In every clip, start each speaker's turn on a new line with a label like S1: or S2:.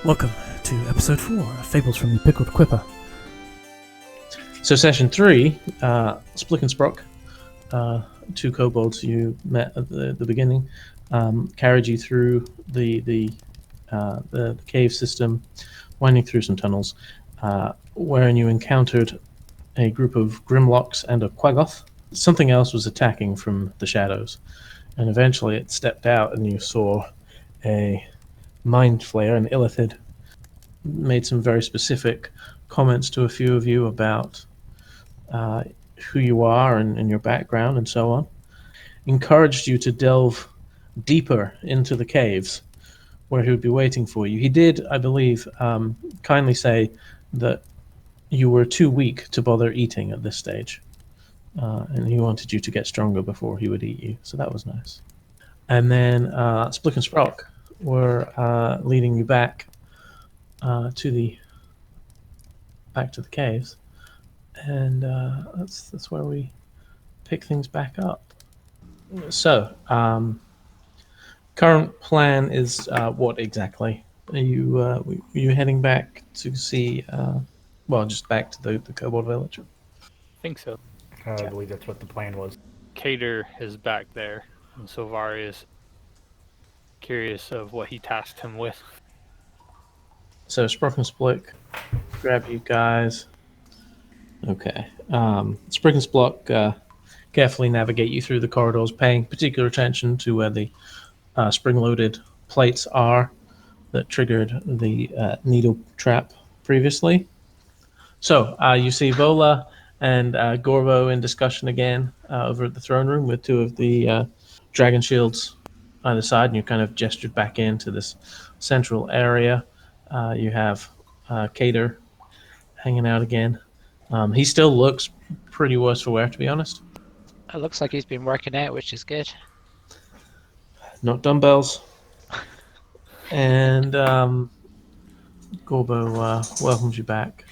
S1: Welcome to episode 4 of Fables from the Pickled Quipper.
S2: So session 3, Splick and Sprock, two kobolds you met at the beginning, carried you through the cave system, winding through some tunnels, wherein you encountered a group of Grimlocks and a Quaggoth. Something else was attacking from the shadows, and eventually it stepped out and you saw a mind flayer, an Illithid. Made some very specific comments to a few of you about who you are and your background and so on. Encouraged you to delve deeper into the caves where he would be waiting for you. He did, I believe, kindly say that you were too weak to bother eating at this stage. And he wanted you to get stronger before he would eat you, so that was nice. And then Splick and Sprock were leading you back to the caves, and that's where we pick things back up. So, current plan is what exactly? Are you heading back to see? Just back to the Kobold Village.
S3: I think so.
S4: I believe that's what the plan was.
S3: Cater is back there, and Silvari is curious of what he tasked him with.
S2: So Sprock and Splick, grab you guys. Okay. Sprick and Sprock carefully navigate you through the corridors, paying particular attention to where the spring-loaded plates are that triggered the needle trap previously. So you see Vola and Gorvo in discussion again over at the throne room with two of the dragon shields either side, and you kind of gestured back into this central area. You have Cater hanging out again. He still looks pretty worse for wear, to be honest.
S5: It looks like he's been working out, which is good.
S2: Not dumbbells. And Gorbo welcomes you back.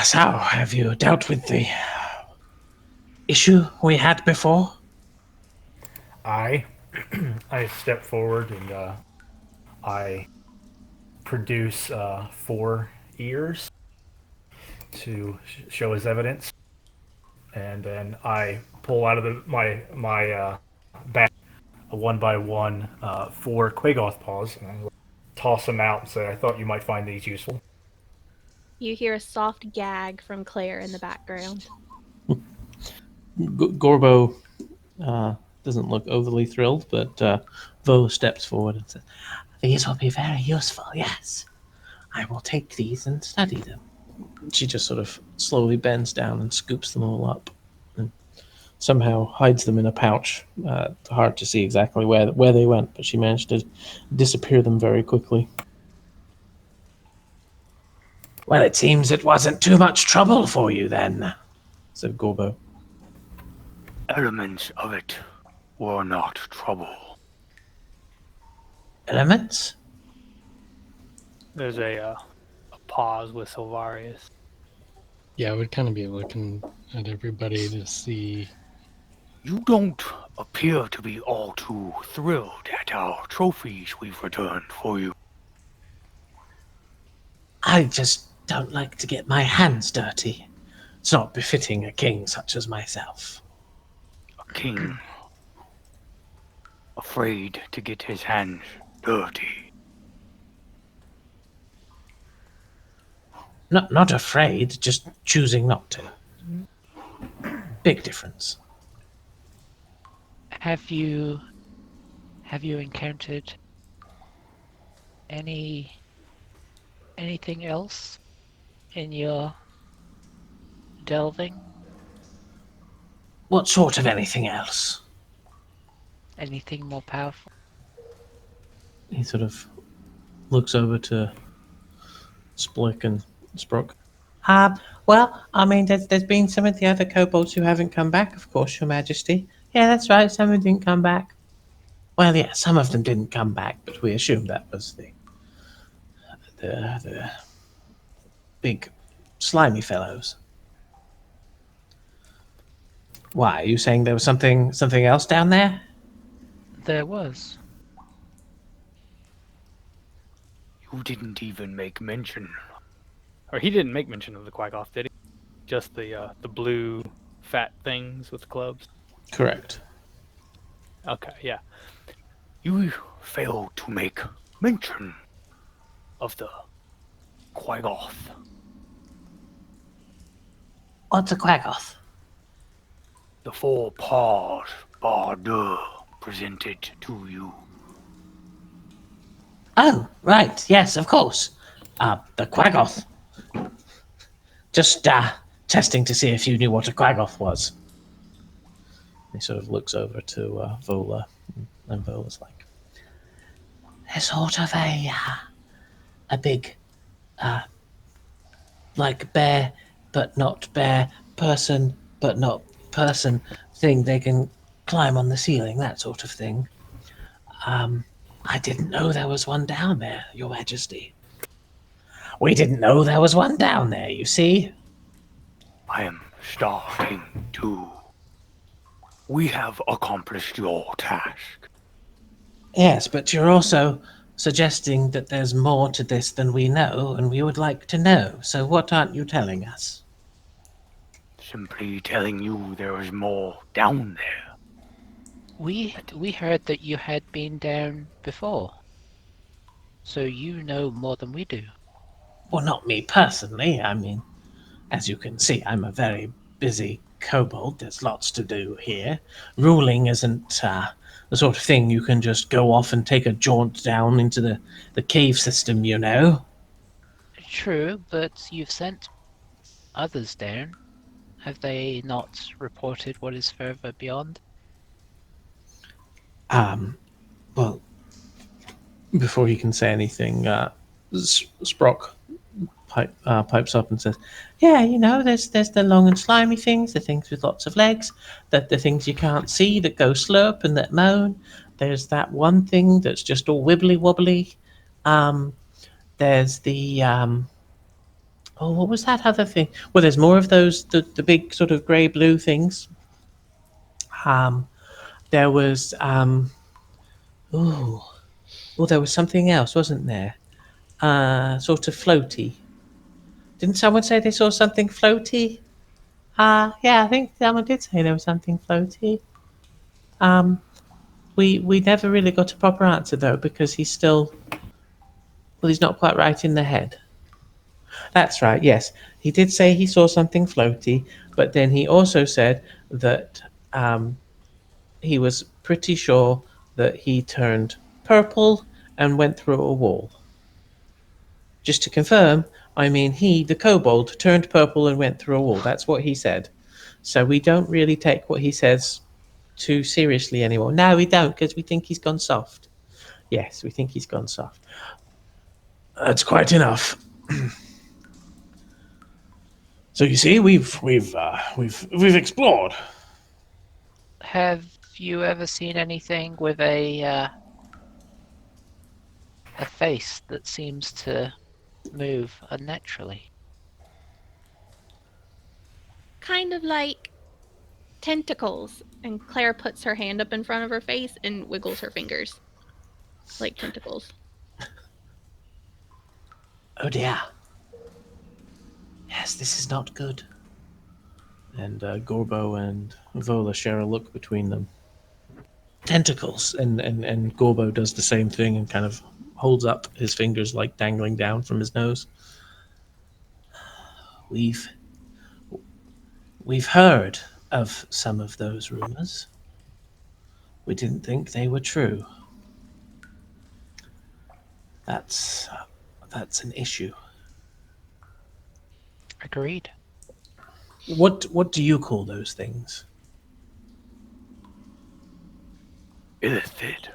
S2: So, have you dealt with the issue we had before?
S4: I step forward and I produce 4 ears to show as evidence, and then I pull out of my bag one by one 4 Quaggoth paws and toss them out and say, "I thought you might find these useful."
S6: You hear a soft gag from Claire in the background.
S2: Gorbo doesn't look overly thrilled, but Vo steps forward and says, "These will be very useful, yes. I will take these and study them." She just sort of slowly bends down and scoops them all up and somehow hides them in a pouch. Hard to see exactly where they went, but she managed to disappear them very quickly. "Well, it seems it wasn't too much trouble for you then," said Gorbo.
S7: Elements of it were not trouble.
S2: Elements?
S3: There's a pause with Silvarius.
S1: Yeah, I would kind of be looking at everybody to see.
S7: You don't appear to be all too thrilled at our trophies we've returned for you.
S2: I just don't like to get my hands dirty. It's not befitting a king such as myself.
S7: A king afraid to get his hands dirty.
S2: Not afraid, just choosing not to. Big difference.
S5: Have you encountered anything else in your delving?
S2: What sort of anything else?
S5: Anything more powerful?
S2: He sort of looks over to Splick and Sprock. Well, I mean, there's been some of the other kobolds who haven't come back, of course, Your Majesty. Yeah, that's right, some of them didn't come back. Well, yeah, some of them didn't come back, but we assumed that was the big slimy fellows. Why, are you saying there was something else down there?
S5: There was.
S7: You didn't even make mention.
S3: Or he didn't make mention of the Quackoff, did he? Just the blue fat things with clubs.
S2: Correct.
S3: Okay, yeah.
S7: You failed to make mention of the Quaggoth.
S8: What's a quackoth?
S7: The four paws Bardur presented to you.
S8: Oh, right. Yes, of course. The quackoth. Just, testing to see if you knew what a quackoth was.
S2: He sort of looks over to Vola, and Vola's like,
S8: They're sort of a big, like bear, but not bear, person, but not person thing. They can climb on the ceiling, that sort of thing. I didn't know there was one down there, Your Majesty. We didn't know there was one down there, you see?
S7: I am starting to. We have accomplished your task.
S8: Yes, but you're also suggesting that there's more to this than we know, and we would like to know. So what aren't you telling us?
S7: Simply telling you there is more down there.
S5: We heard that you had been down before, so you know more than we do.
S8: Well, not me personally. I mean, as you can see, I'm a very busy kobold. There's lots to do here. Ruling isn't the sort of thing you can just go off and take a jaunt down into the cave system, you know.
S5: True, but you've sent others down. Have they not reported what is further beyond?
S8: Well,
S2: before he can say anything, Sprock pipes up and says,
S8: yeah, you know, there's the long and slimy things, the things with lots of legs, the things you can't see that go slurp and that moan. There's that one thing that's just all wibbly wobbly. There's the oh, what was that other thing? Well, there's more of those the big sort of grey blue things. There was ooh, oh, there was something else, wasn't there? Sort of floaty. Didn't someone say they saw something floaty? Yeah, I think someone did say there was something floaty. We never really got a proper answer though because he's still, well, he's not quite right in the head. That's right. Yes, he did say he saw something floaty, but then he also said that he was pretty sure that he turned purple and went through a wall. Just to confirm, I mean he, the kobold, turned purple and went through a wall. That's what he said. So we don't really take what he says too seriously anymore. No, we don't, because we think he's gone soft. Yes, we think he's gone soft.
S2: "That's quite enough." So you see, we've explored.
S5: Have you ever seen anything with a face that seems to move unnaturally?
S6: Kind of like tentacles. And Claire puts her hand up in front of her face and wiggles her fingers. Like tentacles.
S8: Oh dear. Yes, this is not good.
S2: And Gorbo and Vola share a look between them.
S8: Tentacles.
S2: And Gorbo does the same thing and kind of holds up his fingers like dangling down from his nose.
S8: We've heard of some of those rumors. We didn't think they were true. That's an issue.
S5: Agreed.
S8: What do you call those things?
S7: Illithid.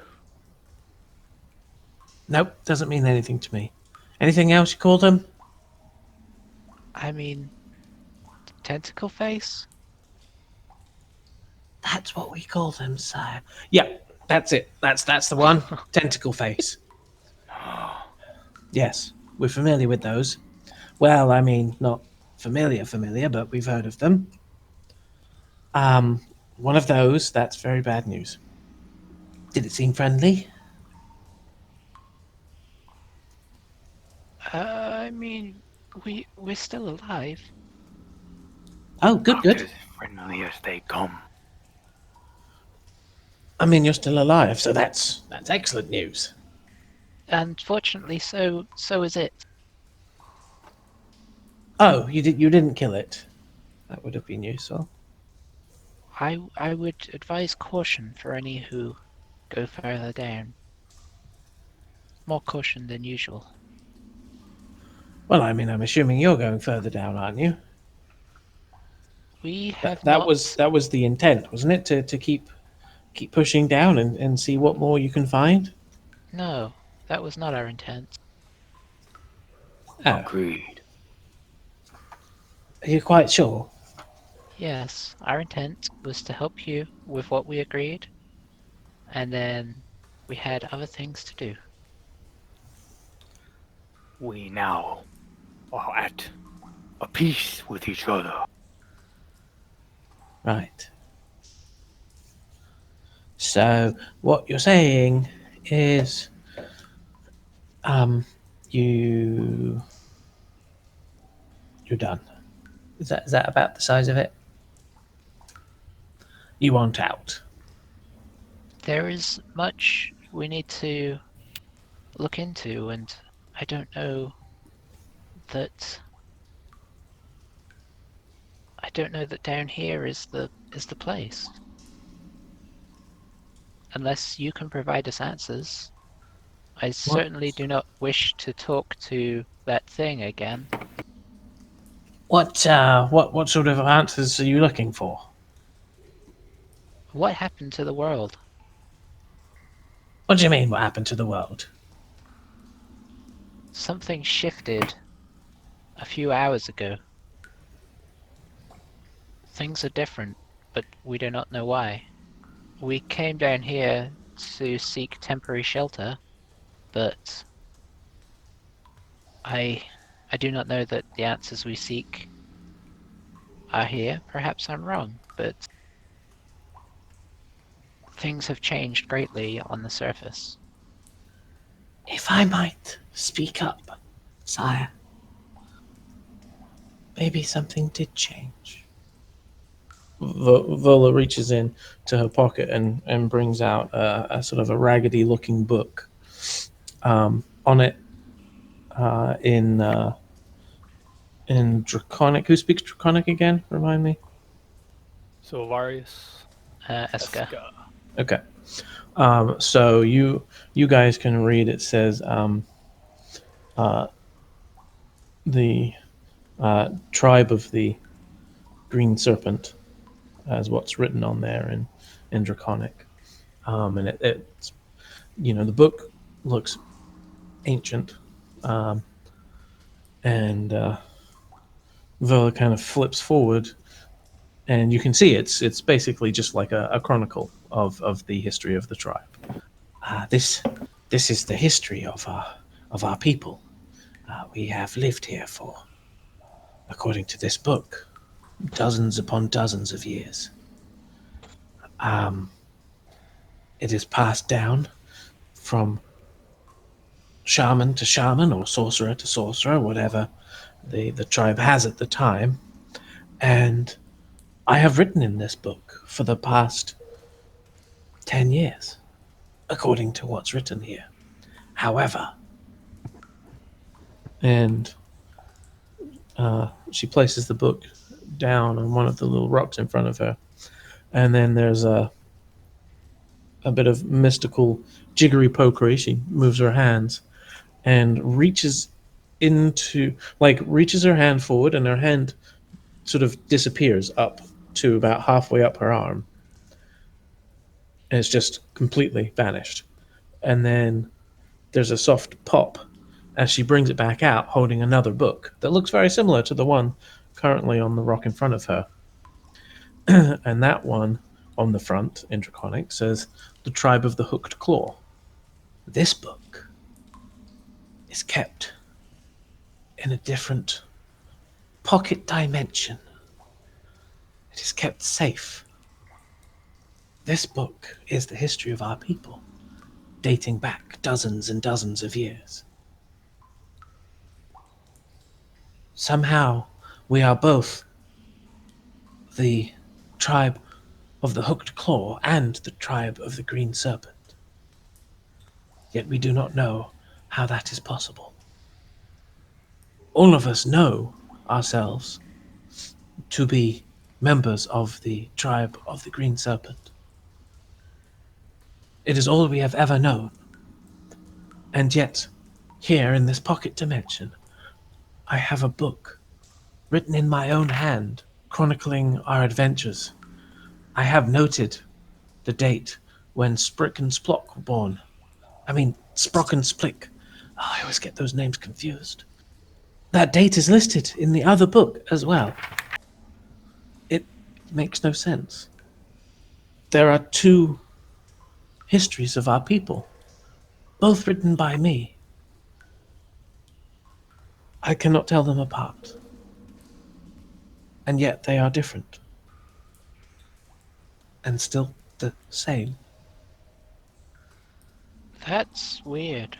S8: Nope, doesn't mean anything to me. Anything else you call them?
S5: I mean, tentacle face?
S8: That's what we call them, sire. Yeah, that's it. That's the one. Tentacle face. Yes, we're familiar with those. Well, I mean, not familiar, but we've heard of them. One of those, that's very bad news. Did it seem friendly?
S5: I mean, we're still alive.
S8: Oh, good,
S7: About
S8: good.
S7: as friendly as they come.
S8: I mean, you're still alive, so that's excellent news.
S5: Unfortunately, so is it.
S8: Oh, you didn't kill it. That would have been useful.
S5: I would advise caution for any who go further down. More caution than usual.
S8: Well, I mean, I'm assuming you're going further down, aren't you?
S5: We
S8: That
S5: have
S8: that
S5: not.
S8: was that was the intent, wasn't it? To keep pushing down and see what more you can find.
S5: No, that was not our intent.
S8: Oh,
S7: Agreed.
S8: are you quite sure?
S5: Yes, our intent was to help you with what we agreed, and then we had other things to do.
S7: We now are at a peace with each other.
S8: Right. So what you're saying is, um, you you're done. Is that about the size of it? You want out.
S5: There is much we need to look into, and I don't know that down here is the place. Unless you can provide us answers. I
S8: What
S5: certainly do not wish to talk to that thing again.
S8: what sort of answers are you looking for?
S5: What happened to the world?
S8: What do you mean? What happened to the world?
S5: Something shifted a few hours ago. Things are different, but we do not know why. We came down here to seek temporary shelter, but I do not know that the answers we seek are here. Perhaps I'm wrong, but things have changed greatly on the surface.
S8: If I might speak up, sire. Maybe something did change. Vola reaches in to her pocket and brings out a sort of a raggedy looking book. On it, in Draconic. Who speaks Draconic again? Remind me.
S3: Sylvarius.
S5: Eska.
S3: Eska.
S8: Okay. So you guys can read. It says the tribe of the Green Serpent, as what's written on there in Draconic. And it's the book looks ancient, and Vela kind of flips forward, and you can see it's basically just like a chronicle of the history of the tribe. This is the history of our people. We have lived here for, according to this book, dozens upon dozens of years. It is passed down from shaman to shaman or sorcerer to sorcerer, whatever the tribe has at the time. And I have written in this book for the past 10 years, according to what's written here. However, and she places the book down on one of the little rocks in front of her, and then there's a bit of mystical jiggery pokery. She moves her hands and reaches her hand forward, and her hand sort of disappears up to about halfway up her arm, and it's just completely vanished. And then there's a soft pop as she brings it back out, holding another book that looks very similar to the one currently on the rock in front of her. And that one on the front in Draconic says The Tribe of the Hooked Claw. This book is kept in a different pocket dimension. It is kept safe. This book is the history of our people, dating back dozens and dozens of years. Somehow, we are both the tribe of the Hooked Claw and the tribe of the Green Serpent. Yet we do not know how that is possible. All of us know ourselves to be members of the tribe of the Green Serpent. It is all we have ever known. And yet, here in this pocket dimension, I have a book written in my own hand, chronicling our adventures. I have noted the date when Sprick and Splock were born. I mean, Sprock and Splick. Oh, I always get those names confused. That date is listed in the other book as well. It makes no sense. There are two histories of our people, both written by me. I cannot tell them apart. And yet they are different. And still the same.
S5: That's weird.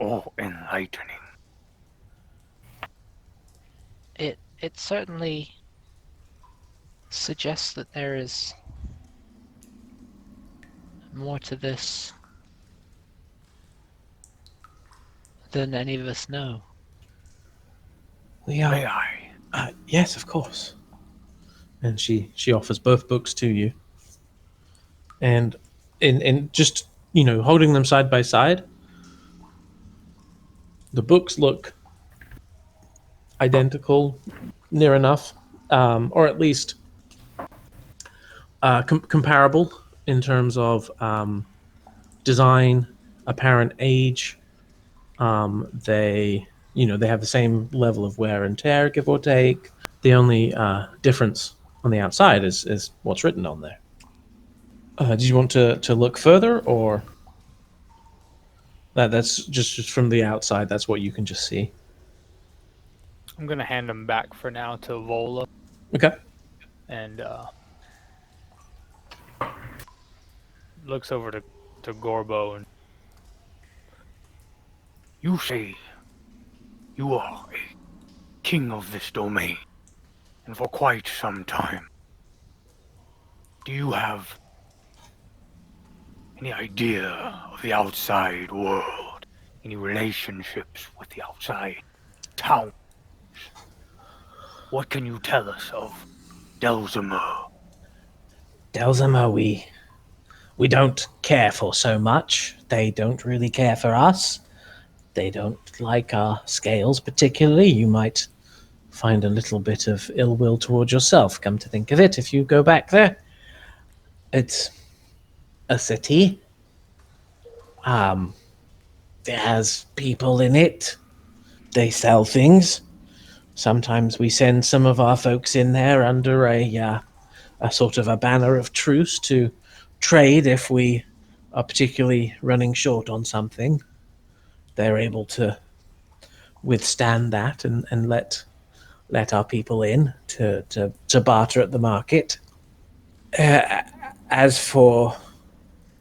S7: Oh, enlightening.
S5: It certainly suggests that there is more to this than any of us know.
S8: We are.
S7: May I?
S8: Yes, of course.
S2: And she offers both books to you. And in just, holding them side by side, the books look identical, near enough, or at least comparable in terms of design, apparent age. They have the same level of wear and tear, give or take. The only difference on the outside is what's written on there. Do you want to look further, or that's just from the outside? That's what you can just see.
S3: I'm gonna hand them back for now to Vola,
S2: Okay.
S3: and looks over to Gorbo and
S7: You say you are a king of this domain, and for quite some time. Do you have any idea of the outside world? Any relationships with the outside town? What can you tell us of Delzamer?
S8: Delzamer, we don't care for so much. They don't really care for us. They don't like our scales particularly. You might find a little bit of ill will towards yourself, come to think of it, if you go back there. It's a city. It has people in it. They sell things. Sometimes we send some of our folks in there under a sort of a banner of truce to trade if we are particularly running short on something. They're able to withstand that and let our people in to barter at the market. As for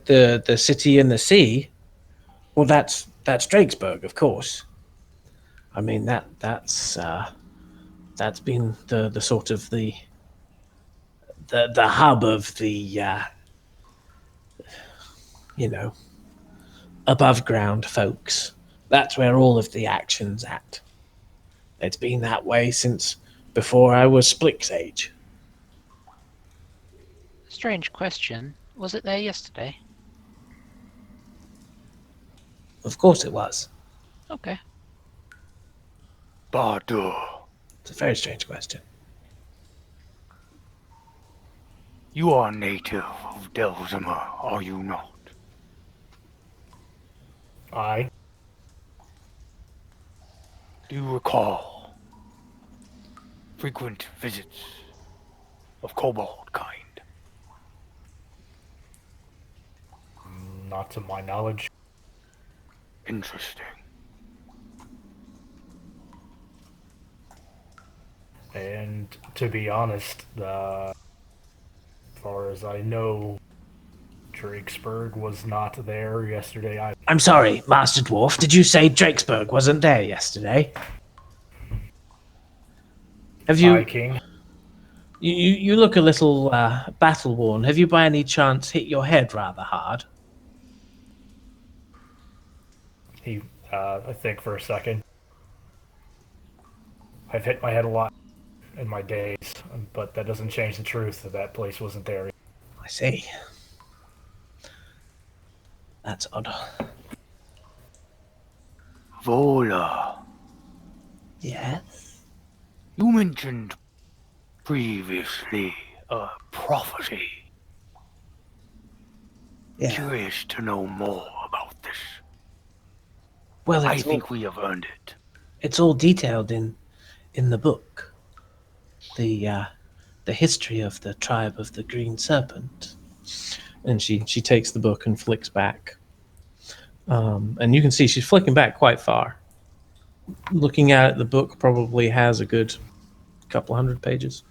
S8: the city and the sea, well, that's Drakesburg, of course. I mean that's been the sort of the hub of the above ground folks. That's where all of the action's at. It's been that way since before I was Splick's age.
S5: Strange question. Was it there yesterday?
S8: Of course it was.
S5: Okay.
S7: Bardur,
S8: It's a very strange question.
S7: you are native of Delzamer, are you not?
S4: I.
S7: Do you recall frequent visits of kobold kind?
S4: Not to my knowledge.
S7: Interesting.
S4: And to be honest, as far as I know, Drakesburg was not there yesterday.
S8: I'm sorry, Master Dwarf. Did you say Drakesburg wasn't there yesterday?
S2: Have
S4: Aye,
S2: you?
S4: King.
S2: You look a little battle worn. Have you, by any chance, hit your head rather hard?
S4: He, I think for a second. I've hit my head a lot in my days, but that doesn't change the truth that that place wasn't there.
S2: I see. That's odd.
S7: Vola,
S2: Yes.
S7: you mentioned previously a prophecy.
S2: Yeah.
S7: Curious to know more about this.
S2: Well,
S7: I think we have earned it.
S2: it's all detailed in the book. The history of the tribe of the Green Serpent. And she takes the book and flicks back. And you can see she's flicking back quite far. Looking at it, the book probably has a good couple hundred pages.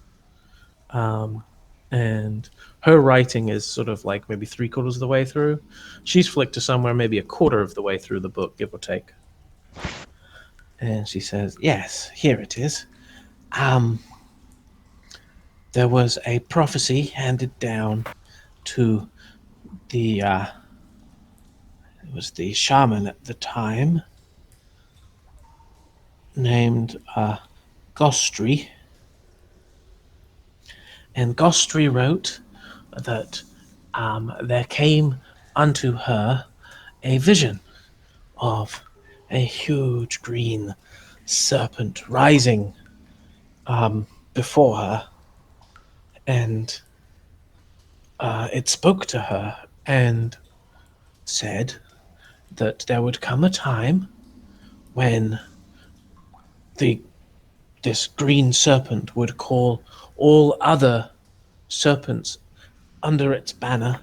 S2: And her writing is sort of like maybe 3/4 of the way through. She's flicked to somewhere maybe 1/4 of the way through the book, give or take. And she says, "Yes, here it is. There was a prophecy handed down to the it was the shaman at the time named Gostri, and Gostri wrote that there came unto her a vision of a huge green serpent rising before her, and it spoke to her and said that there would come a time when this green serpent would call all other serpents under its banner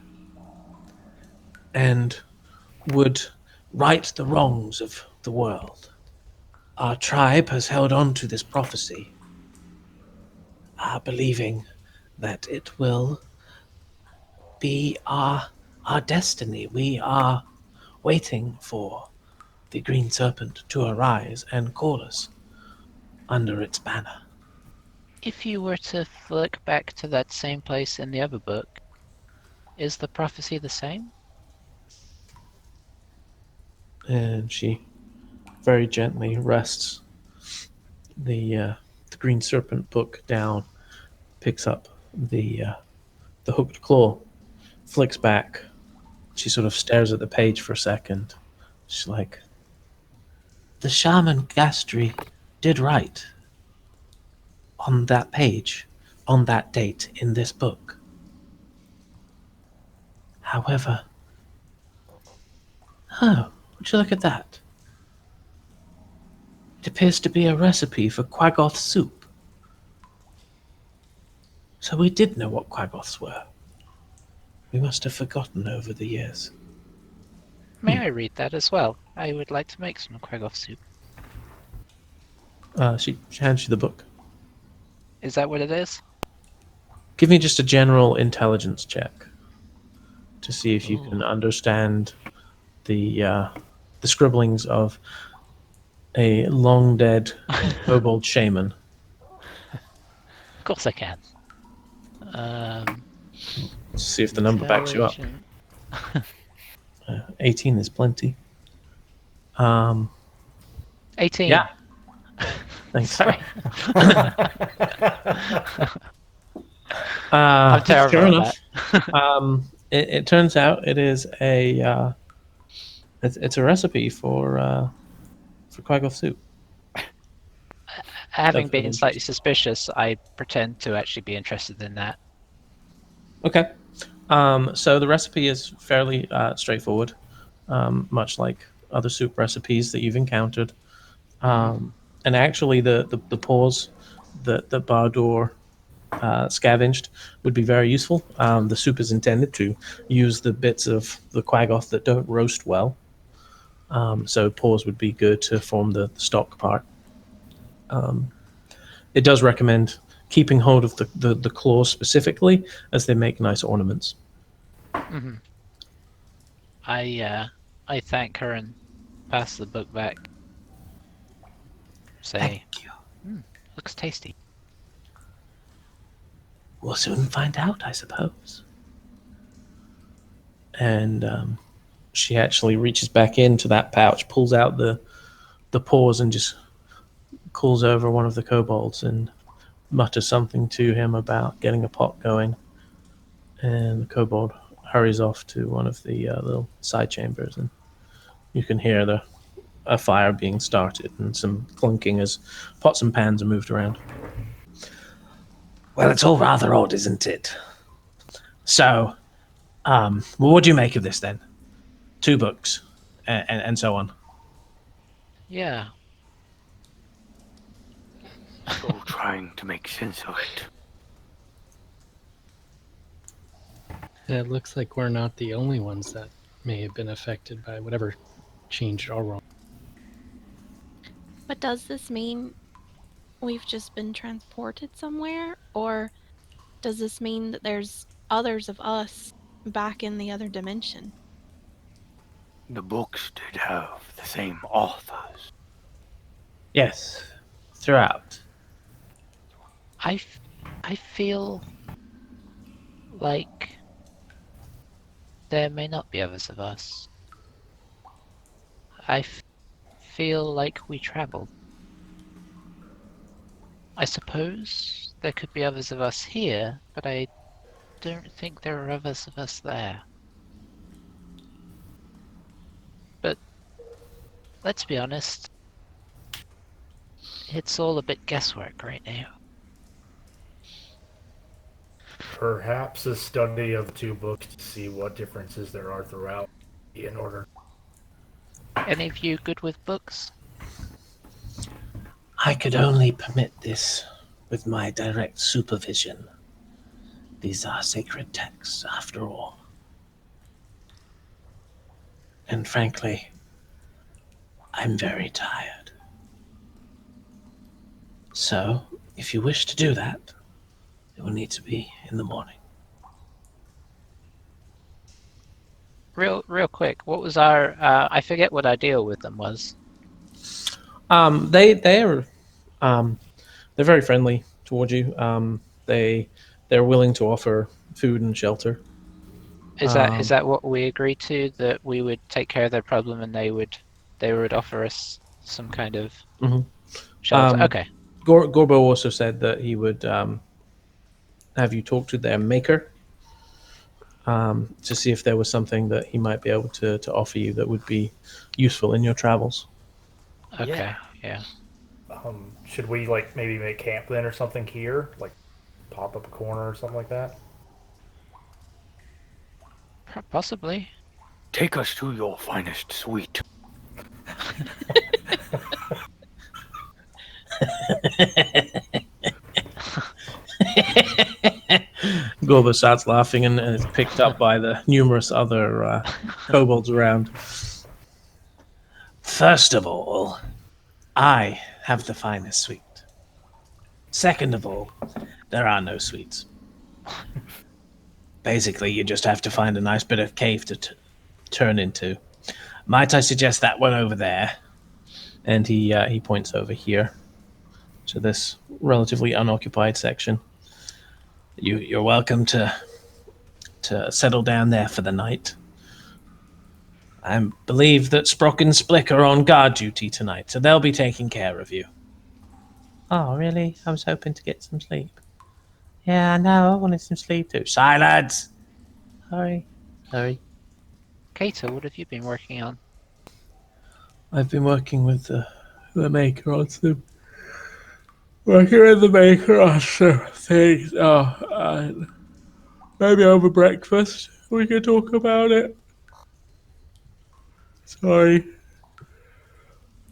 S2: and would right the wrongs of the world. Our tribe has held on to this prophecy, believing that it will be our destiny. We are waiting for the green serpent to arise and call us under its banner.
S5: If you were to flick back to that same place in the other book, is the prophecy the same?
S2: And she very gently rests the green serpent book down, picks up the hooked claw, flicks back. She sort of stares at the page for a second. She's like, "The shaman Gastri did write on that page, on that date in this book. However, oh, would you look at that? It appears to be a recipe for quaggoth soup. So we did know what quaggoths were. We must have forgotten over the years."
S5: May I read that as well? I would like to make some quaggoth soup.
S2: She hands you the book.
S5: Is that what it is?
S2: Give me just a general intelligence check to see if you can understand the scribblings of a long dead kobold shaman.
S5: Of course I can.
S2: Let's see if the number backs you up.
S5: Intelligent.
S2: 18 is plenty.
S5: 18.
S2: Yeah. Thanks.
S5: Sorry.
S2: I'm
S5: terrible
S2: Sure
S5: at
S2: enough. It turns out it is it's a recipe for quaggoth soup.
S5: Having
S2: Definitely
S5: been slightly
S2: interesting.
S5: suspicious, I pretend to actually be interested in that.
S2: Okay. So the recipe is fairly straightforward, much like other soup recipes that you've encountered. And actually, the paws that Bardur scavenged would be very useful. The soup is intended to use the bits of the quaggoth that don't roast well. So paws would be good to form the stock part. It does recommend keeping hold of the claws specifically, as they make nice ornaments.
S5: Mm-hmm. I thank her and pass the book back. Say,
S8: Thank you.
S5: looks tasty.
S8: We'll soon find out, I suppose.
S2: And she actually reaches back into that pouch, pulls out the paws, and just calls over one of the kobolds and mutters something to him about getting a pot going. And the kobold hurries off to one of the little side chambers, and you can hear a fire being started and some clunking as pots and pans are moved around.
S8: Well, it's all rather odd, isn't it? So, well, what do you make of this then? 2 books, and so on.
S5: Yeah.
S7: Still trying to make sense of it.
S1: It looks like we're not the only ones that may have been affected by whatever changed our world.
S6: But does this mean we've just been transported somewhere? Or does this mean that there's others of us back in the other dimension?
S7: The books did have the same authors.
S8: Yes, throughout.
S5: I feel like there may not be others of us. I feel like we traveled. I suppose there could be others of us here, but I don't think there are others of us there. But let's be honest, it's all a bit guesswork right now.
S4: Perhaps a study of the 2 books to see what differences there are throughout in order.
S5: Any of you good with books?
S8: I could only permit this with my direct supervision. These are sacred texts, after all. And frankly, I'm very tired. So, if you wish to do that, it will need to be in the morning.
S5: Real quick, what was our? I forget what our deal with them was.
S2: They're very friendly towards you. They're willing to offer food and shelter.
S5: Is that what we agreed to? That we would take care of their problem and they would offer us some kind of shelter. Okay.
S2: Gorbo also said that he would have you talk to their maker to see if there was something that he might be able to offer you that would be useful in your travels.
S5: Okay. Yeah.
S4: Should we maybe make camp then or something here? Like pop up a corner or something like that?
S5: Possibly.
S7: Take us to your finest suite.
S2: Gorbo starts laughing and is picked up by the numerous other kobolds around.
S8: First of all, I have the finest suite. Second of all, there are no suites. Basically, you just have to find a nice bit of cave to turn into. Might I suggest that one over there?
S2: And he points over here to this relatively unoccupied section.
S8: You're welcome to settle down there for the night. I believe that Sprock and Splick are on guard duty tonight, so they'll be taking care of you. Oh, really? I was hoping to get some sleep. Yeah, I know. I wanted some sleep too. Silence! Sorry.
S5: Kato, what have you been working on?
S2: I've been working with the maker on some. Working with the maker on some things. And maybe over breakfast we can talk about it. Sorry.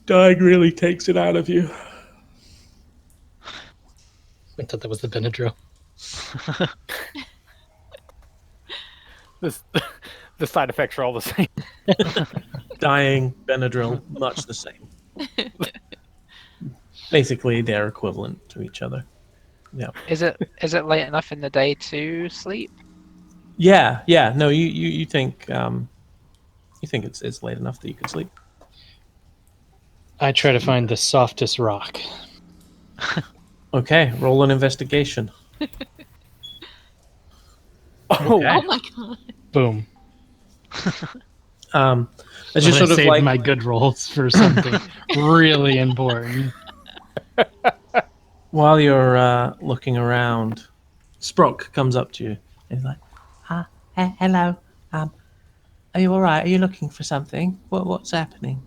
S2: Dying really takes it out of you.
S1: I thought that was the Benadryl.
S3: The side effects are all the same.
S2: Dying, Benadryl, much the same. Basically, they're equivalent to each other. Yeah.
S5: Is it late enough in the day to sleep?
S2: Yeah. No, you think it's late enough that you could sleep.
S1: I try to find the softest rock.
S2: Okay, roll an investigation.
S1: Oh,
S6: Oh my god.
S1: boom.
S2: As you
S1: But I
S2: sort of
S1: saved
S2: like
S1: my good rolls for something really important.
S2: while you're looking around, Sprock comes up to you. He's like,
S8: Hello. Are you all right? Are you looking for something? What's happening?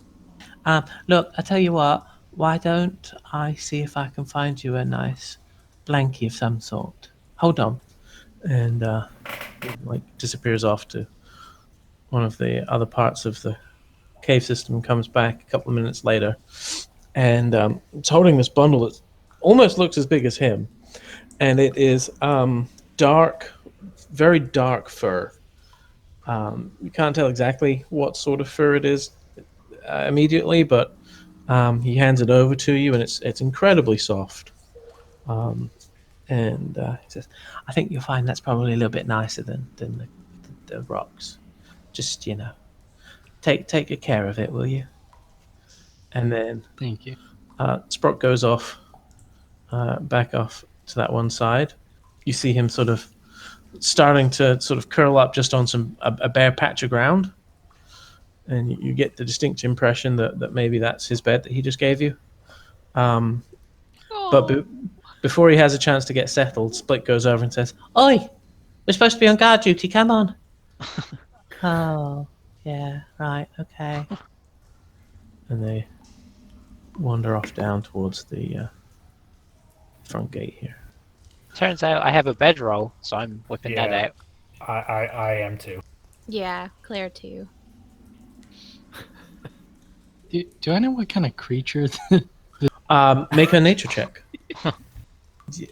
S8: Look, I tell you what. Why don't I see if I can find you a nice blankie of some sort? Hold on.
S2: and he, like disappears off to one of the other parts of the cave system. Comes back a couple of minutes later, and it's holding this bundle that almost looks as big as him, and it is dark, very dark fur. You can't tell exactly what sort of fur it is immediately, but he hands it over to you, and it's incredibly soft. And he says,
S8: I think you'll find that's probably a little bit nicer than the rocks. Just take good care of it, will you?
S2: and then
S1: Thank you.
S2: Sprock goes off, back off to that one side. You see him sort of starting to sort of curl up just on a bare patch of ground, and you get the distinct impression that maybe that's his bed that he just gave you. But
S6: Oh.
S2: before he has a chance to get settled, Split goes over and says,
S8: Oi! We're supposed to be on guard duty. Come on. Oh, yeah. Right. Okay.
S2: and they wander off down towards the front gate here.
S5: Turns out I have a bedroll, so I'm whipping that
S4: Yeah.
S5: out.
S4: I am too.
S6: Yeah, Claire too.
S1: Do I know what kind of creature?
S2: Make a nature check.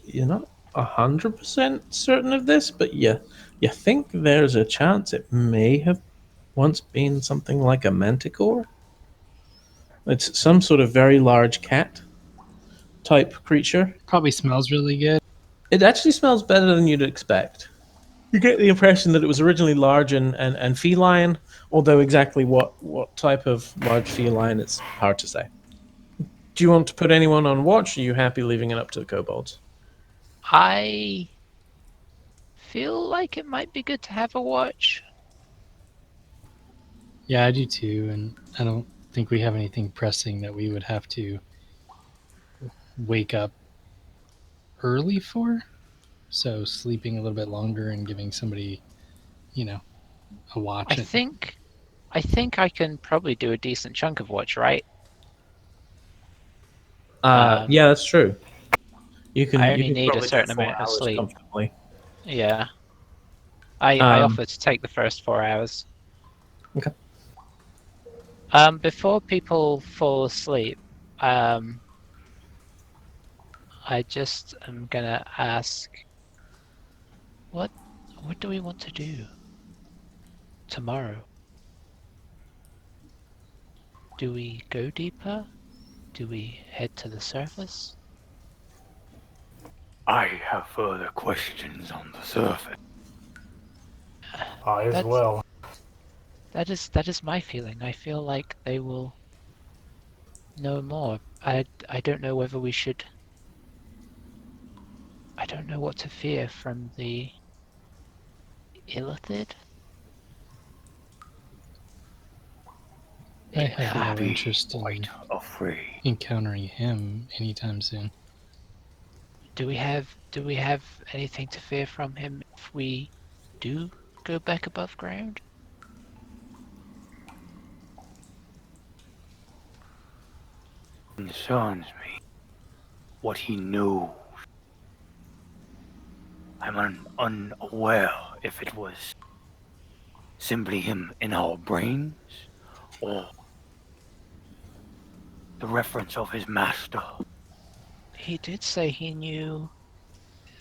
S2: You're not 100% certain of this, but you think there's a chance it may have once been something like a manticore. It's some sort of very large cat type creature.
S1: Probably smells really good.
S2: It actually smells better than you'd expect. You get the impression that it was originally large and feline, although exactly what type of large feline, it's hard to say. Do you want to put anyone on watch, or are you happy leaving it up to the kobolds?
S5: I feel like it might be good to have a watch.
S1: Yeah, I do too, and I don't think we have anything pressing that we would have to wake up early for. So sleeping a little bit longer and giving somebody, a watch.
S5: I think I can probably do a decent chunk of watch, right?
S2: Yeah, that's true. You
S5: I
S2: can
S5: only need a
S2: probably do
S5: certain
S2: 4
S5: amount of
S2: hours
S5: sleep.
S2: comfortably.
S5: Yeah. I offer to take the first 4 hours.
S2: Okay.
S5: Before people fall asleep, I just am gonna ask, what do we want to do tomorrow? Do we go deeper? Do we head to the surface?
S7: I have further questions on the surface.
S4: I as
S5: That's-
S4: well.
S5: That is my feeling. I feel like they will know more. I don't know whether we should. I don't know what to fear from the illithid.
S1: I have
S7: Should
S1: no
S7: be
S1: interest in
S7: quite afraid.
S1: encountering him anytime soon.
S5: Do we have anything to fear from him if we do go back above ground?
S7: Concerns me what he knows. I'm unaware if it was simply him in our brains, or the reference of his master,
S5: He did say he knew.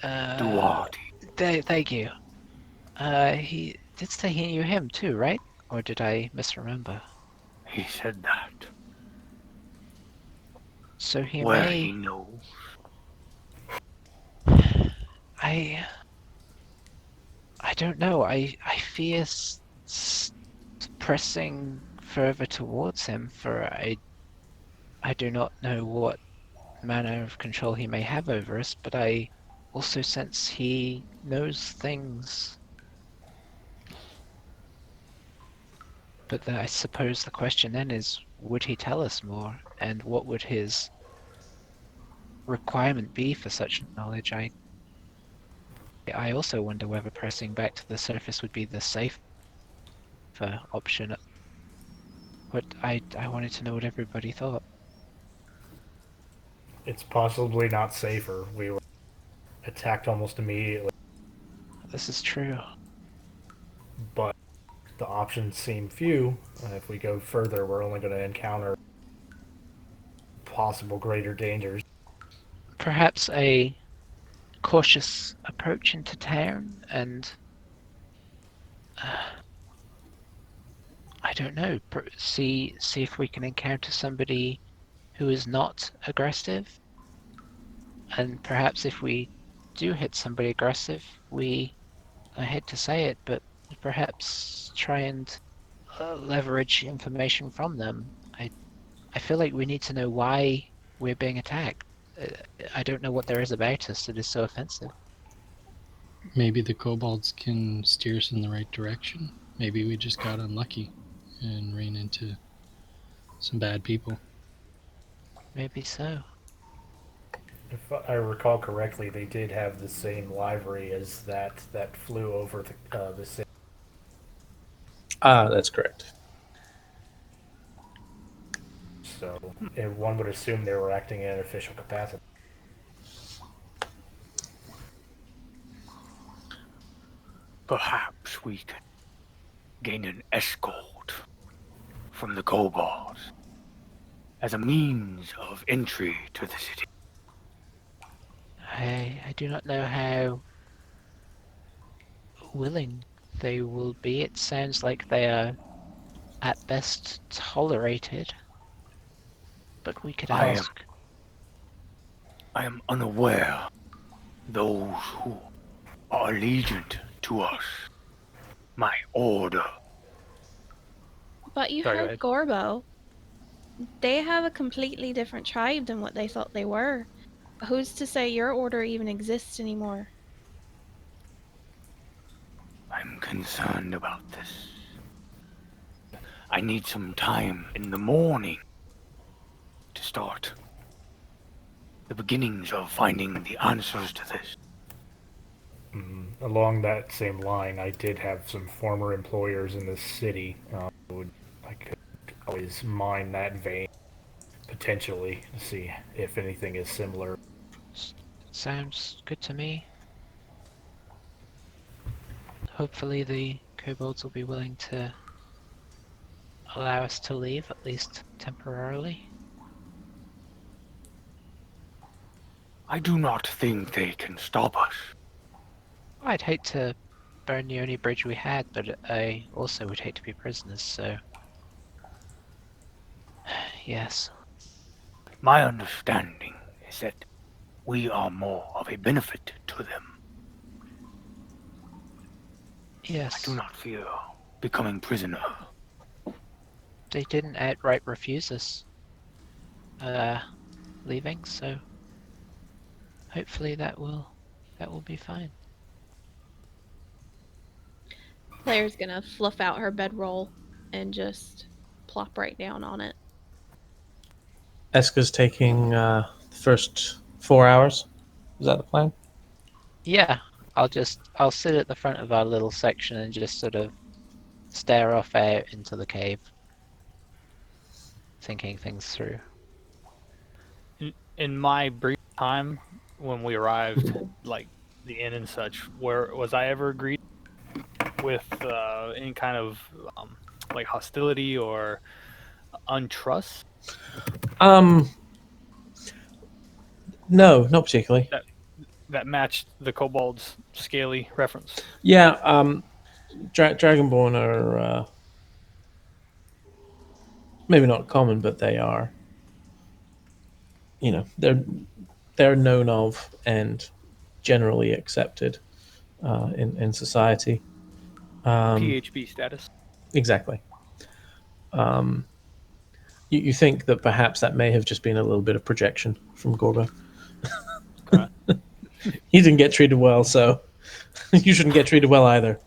S7: Duarte.
S5: Thank you. He did say he knew him too, right? Or did I misremember?
S7: He said that.
S5: So he
S7: Where
S5: may.
S7: he knows.
S5: I don't know. I fear pressing further towards him, for I do not know what manner of control he may have over us, but I also sense he knows things But I suppose the question then is, would he tell us more? And what would his requirement be for such knowledge? I also wonder whether pressing back to the surface would be the safer option. But I wanted to know what everybody thought.
S4: It's possibly not safer. We were attacked almost immediately,
S5: This is true.
S4: but the options seem few. If we go further, we're only going to encounter possible greater dangers.
S5: Perhaps a cautious approach into town, and I don't know. See if we can encounter somebody who is not aggressive, and perhaps if we do hit somebody aggressive, I hate to say it, but perhaps try and leverage information from them. I feel like we need to know why we're being attacked. I don't know what there is about us that is so offensive.
S1: Maybe the kobolds can steer us in the right direction. Maybe we just got unlucky and ran into some bad people.
S5: Maybe so.
S4: If I recall correctly, they did have the same livery as that flew over the city.
S2: That's correct.
S4: So one would assume they were acting in an official capacity.
S7: Perhaps we can gain an escort from the kobolds as a means of entry to the city.
S5: I do not know how willing they will be. It sounds like they are at best tolerated, but we could ask.
S7: I am unaware those who are allegiant to us. My order.
S6: But you heard Gorbo. They have a completely different tribe than what they thought they were. Who's to say your order even exists anymore?
S7: I'm concerned about this. I need some time in the morning to start the beginnings of finding the answers to this.
S4: Along that same line, I did have some former employers in this city. I could always mine that vein, potentially, to see if anything is similar.
S5: Sounds good to me. Hopefully the kobolds will be willing to allow us to leave, at least temporarily.
S7: I do not think they can stop us.
S5: I'd hate to burn the only bridge we had, but I also would hate to be prisoners, so... Yes.
S7: My understanding is that we are more of a benefit to them.
S5: Yes.
S7: I do not fear becoming prisoner.
S5: They didn't outright refuse us leaving, so hopefully that will be fine.
S6: Claire's gonna fluff out her bedroll and just plop right down on it.
S2: Eska's taking the first 4 hours. Is that the plan?
S5: Yeah, I'll sit at the front of our little section and just sort of stare off out into the cave, thinking things through.
S3: In my brief time when we arrived, like the inn and such, where was I ever agreed with any kind of like hostility or untrust?
S2: No, not particularly.
S3: That matched the kobold's scaly reference.
S2: Yeah, Dragonborn are maybe not common, but they are. You know, they're known of and generally accepted in society.
S3: PHB status.
S2: Exactly. You think that perhaps that may have just been a little bit of projection from Gorbo. He didn't get treated well, so you shouldn't get treated well either.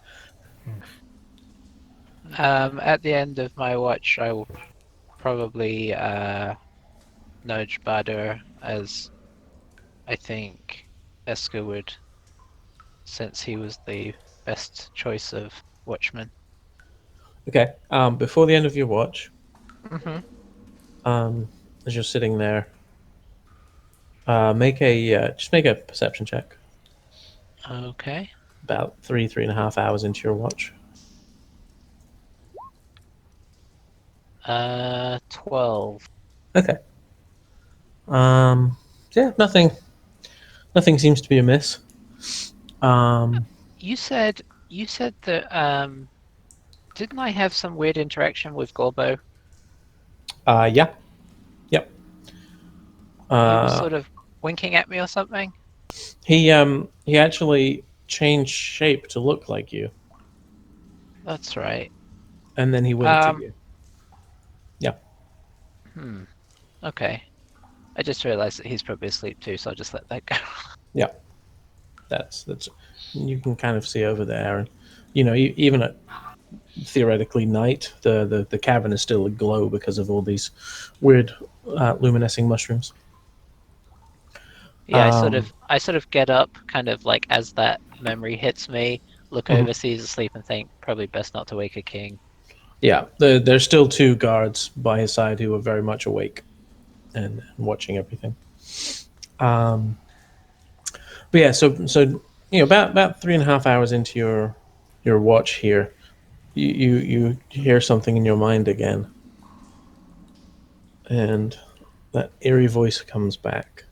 S5: At the end of my watch, I will probably nudge Badur, as I think Esker would, since he was the best choice of watchman.
S2: Okay. Before the end of your watch,
S5: Mm-hmm.
S2: as you're sitting there, make a just make a perception check.
S5: Okay.
S2: About 3.5 hours into your watch.
S5: 12.
S2: Okay. Yeah, nothing seems to be amiss.
S5: You said that didn't I have some weird interaction with Gorbo?
S2: Yeah, yep.
S5: He was sort of winking at me or something?
S2: He actually changed shape to look like you,
S5: That's right.
S2: and then he winked at
S5: Um,
S2: you. Yeah,
S5: okay. I just realized that he's probably asleep too, so I'll just let that go.
S2: yeah. That's you can kind of see over there, and even at theoretically night, the cavern is still aglow because of all these weird luminescing mushrooms.
S5: Yeah, I sort of get up, kind of like as that memory hits me, look
S2: Mhm.
S5: over, see he's asleep, and think probably best not to wake a king.
S2: Yeah, there's still two guards by his side who are very much awake and watching everything. But yeah, so about 3.5 hours into your watch here, you hear something in your mind again, and that eerie voice comes back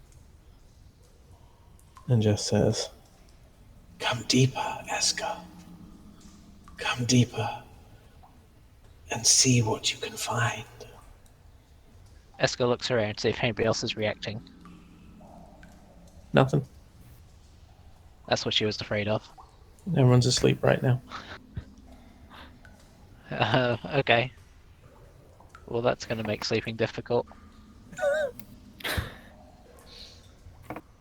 S2: and just says, "Come deeper, Eska. Come deeper and see what you can find."
S5: Esker looks around to see if anybody else is reacting.
S2: Nothing.
S5: That's what she was afraid of.
S2: Everyone's asleep right now.
S5: Okay. Well, that's going to make sleeping difficult.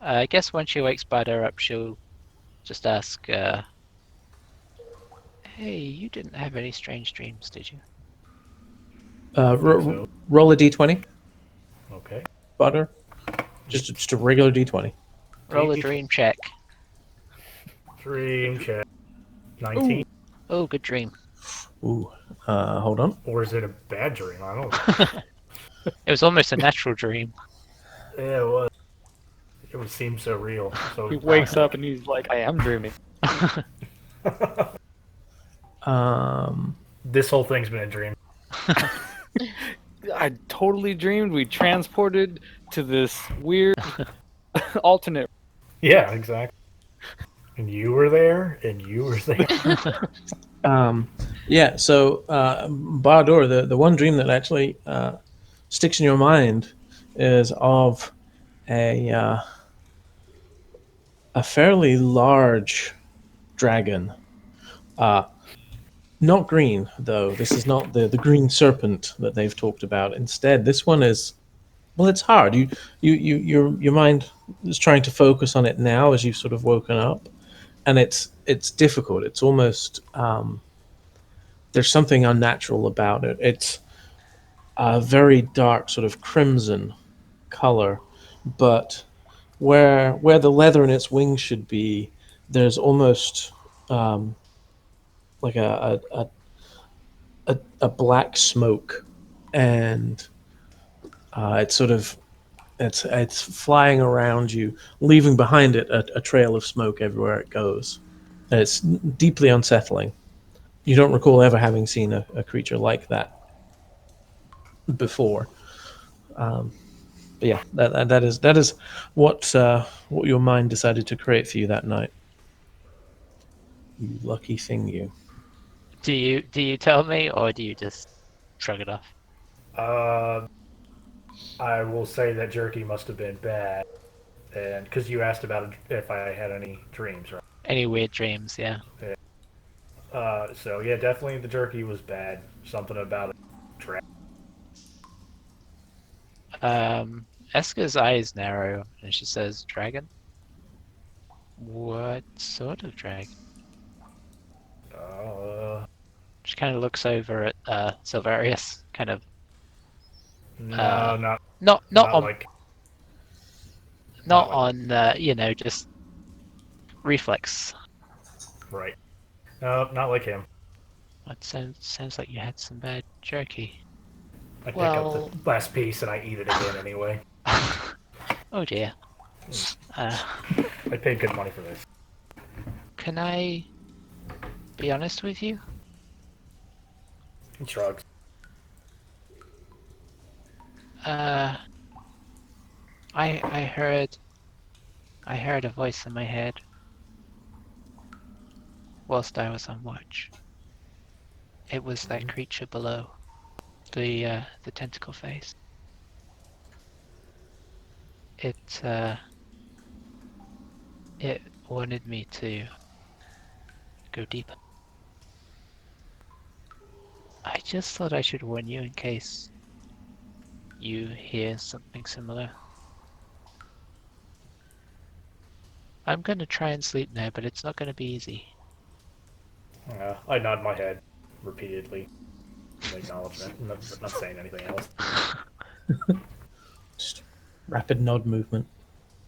S5: I guess when she wakes Badur up, she'll just ask, hey, you didn't have any strange dreams, did you?
S4: So,
S2: Roll a d20,
S4: okay.
S2: Butter. Just a regular d20.
S5: Roll a
S4: Take
S5: dream check.
S4: Dream check. 19.
S5: Oh, good dream.
S2: Ooh, hold on.
S4: Or is it a bad dream? I don't know.
S5: It was almost a natural dream.
S4: Yeah, it was. It would seem so real. So
S3: He wakes up and he's like, I am dreaming.
S4: This whole thing's been a dream.
S3: I totally dreamed we transported to this weird alternate.
S4: Yeah, exactly. And you were there, and you were there.
S2: Yeah. So, Bardur, the one dream that actually sticks in your mind is of a fairly large dragon. Not green, though. This is not the green serpent that they've talked about. Instead, this one is, well, it's hard. Your mind is trying to focus on it now as you've sort of woken up, and it's difficult. It's almost there's something unnatural about it. It's a very dark sort of crimson color, but where the leather in its wings should be, there's almost like a black smoke, and it's sort of it's flying around you, leaving behind it a trail of smoke everywhere it goes. And it's deeply unsettling. You don't recall ever having seen a creature like that before. But yeah, that is what your mind decided to create for you that night. You lucky thing, you.
S5: Do you tell me, or do you just shrug it off?
S4: I will say that jerky must have been bad, and because you asked about if I had any dreams, right?
S5: Any weird dreams? Yeah.
S4: So yeah, definitely the jerky was bad. Something about a trap.
S5: Esker's eyes narrow, and she says, "Dragon? What sort of dragon?"
S4: Uh,
S5: She kind of looks over at Silverius, kind of
S4: No, not
S5: not
S4: not
S5: on
S4: like
S5: not
S4: like
S5: on just reflex.
S4: right. No, not like him.
S5: That sounds like you had some bad jerky.
S4: I pick up
S5: Well,
S4: the last piece and I eat it again anyway.
S5: oh dear. Uh,
S4: I paid good money for this.
S5: can I be honest with you?
S4: He shrugs.
S5: I heard a voice in my head whilst I was on watch. It was that creature below, the tentacle face. It wanted me to go deeper. I just thought I should warn you in case you hear something similar. I'm gonna try and sleep now, but it's not gonna be easy.
S4: I nod my head repeatedly in acknowledgement, not saying anything else.
S2: Just rapid nod movement.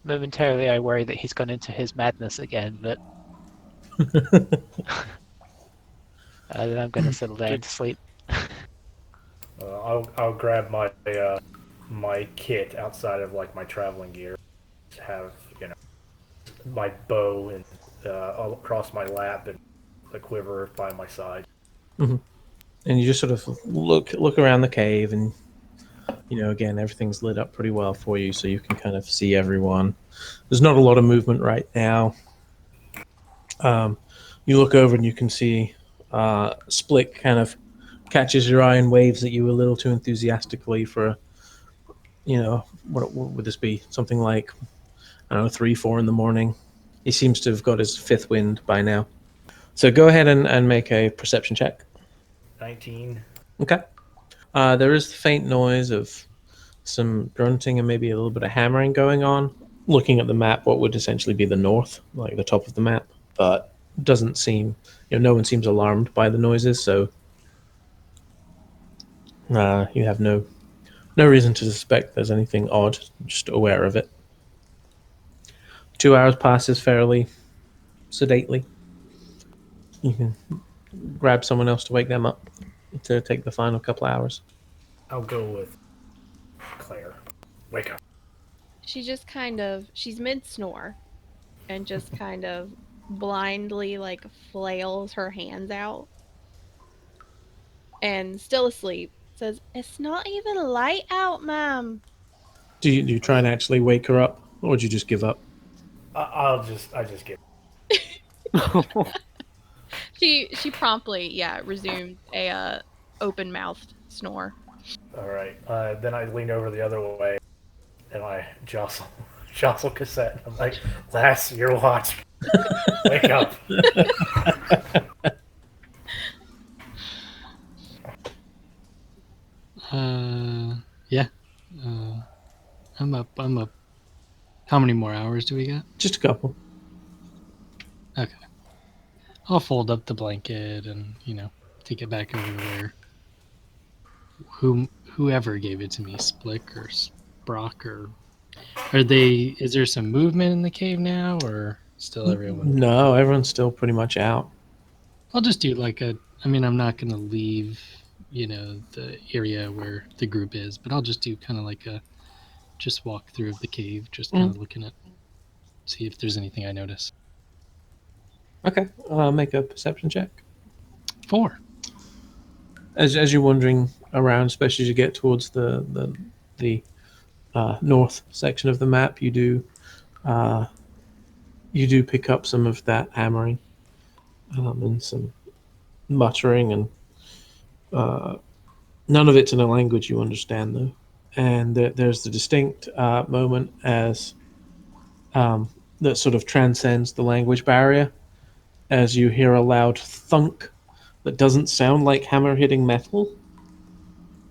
S5: Momentarily, I worry that he's gone into his madness again, but then I'm gonna settle down to sleep.
S4: I'll grab my my kit outside of like my traveling gear. Have my bow and all across my lap and the quiver by my side.
S2: And you just sort of look around the cave, and again, everything's lit up pretty well for you, so you can kind of see everyone. There's not a lot of movement right now. You look over and you can see Split kind of catches your eye and waves at you a little too enthusiastically for, what would this be? Something like, I don't know, 3, 4 in the morning. He seems to have got his fifth wind by now. So go ahead and make a perception check.
S4: 19.
S2: Okay. There is the faint noise of some grunting and maybe a little bit of hammering going on. Looking at the map, what would essentially be the north, like the top of the map, but doesn't seem, no one seems alarmed by the noises, so you have no reason to suspect there's anything odd, just aware of it. 2 hours passes fairly sedately. You can grab someone else to wake them up to take the final couple hours.
S4: I'll go with Claire. Wake up.
S6: She's mid-snore and just kind of blindly like flails her hands out and still asleep says, "It's not even light out, ma'am."
S2: Do you try and actually wake her up, or would you just give up?
S4: I just get.
S6: She promptly resumed a open-mouthed snore.
S4: All right. Then I lean over the other way, and I jostle cassette. I'm like, "Lass, your watch. Wake up."
S1: Yeah. I'm up. How many more hours do we got?
S2: Just a couple.
S1: Okay. I'll fold up the blanket and, take it back over to where whoever gave it to me, Splick or Brock, or is there some movement in the cave now, or still everyone?
S2: No, everyone's still pretty much out.
S1: I'll just do I'm not going to leave, the area where the group is, but I'll just do kind of like just walk through the cave, just kind of looking at, see if there's anything I notice.
S2: Okay, make a perception check.
S1: 4.
S2: As you're wandering around, especially as you get towards the north section of the map, you do pick up some of that hammering and some muttering, and none of it's in a language you understand, though. And there's the distinct moment as that sort of transcends the language barrier, as you hear a loud thunk that doesn't sound like hammer hitting metal,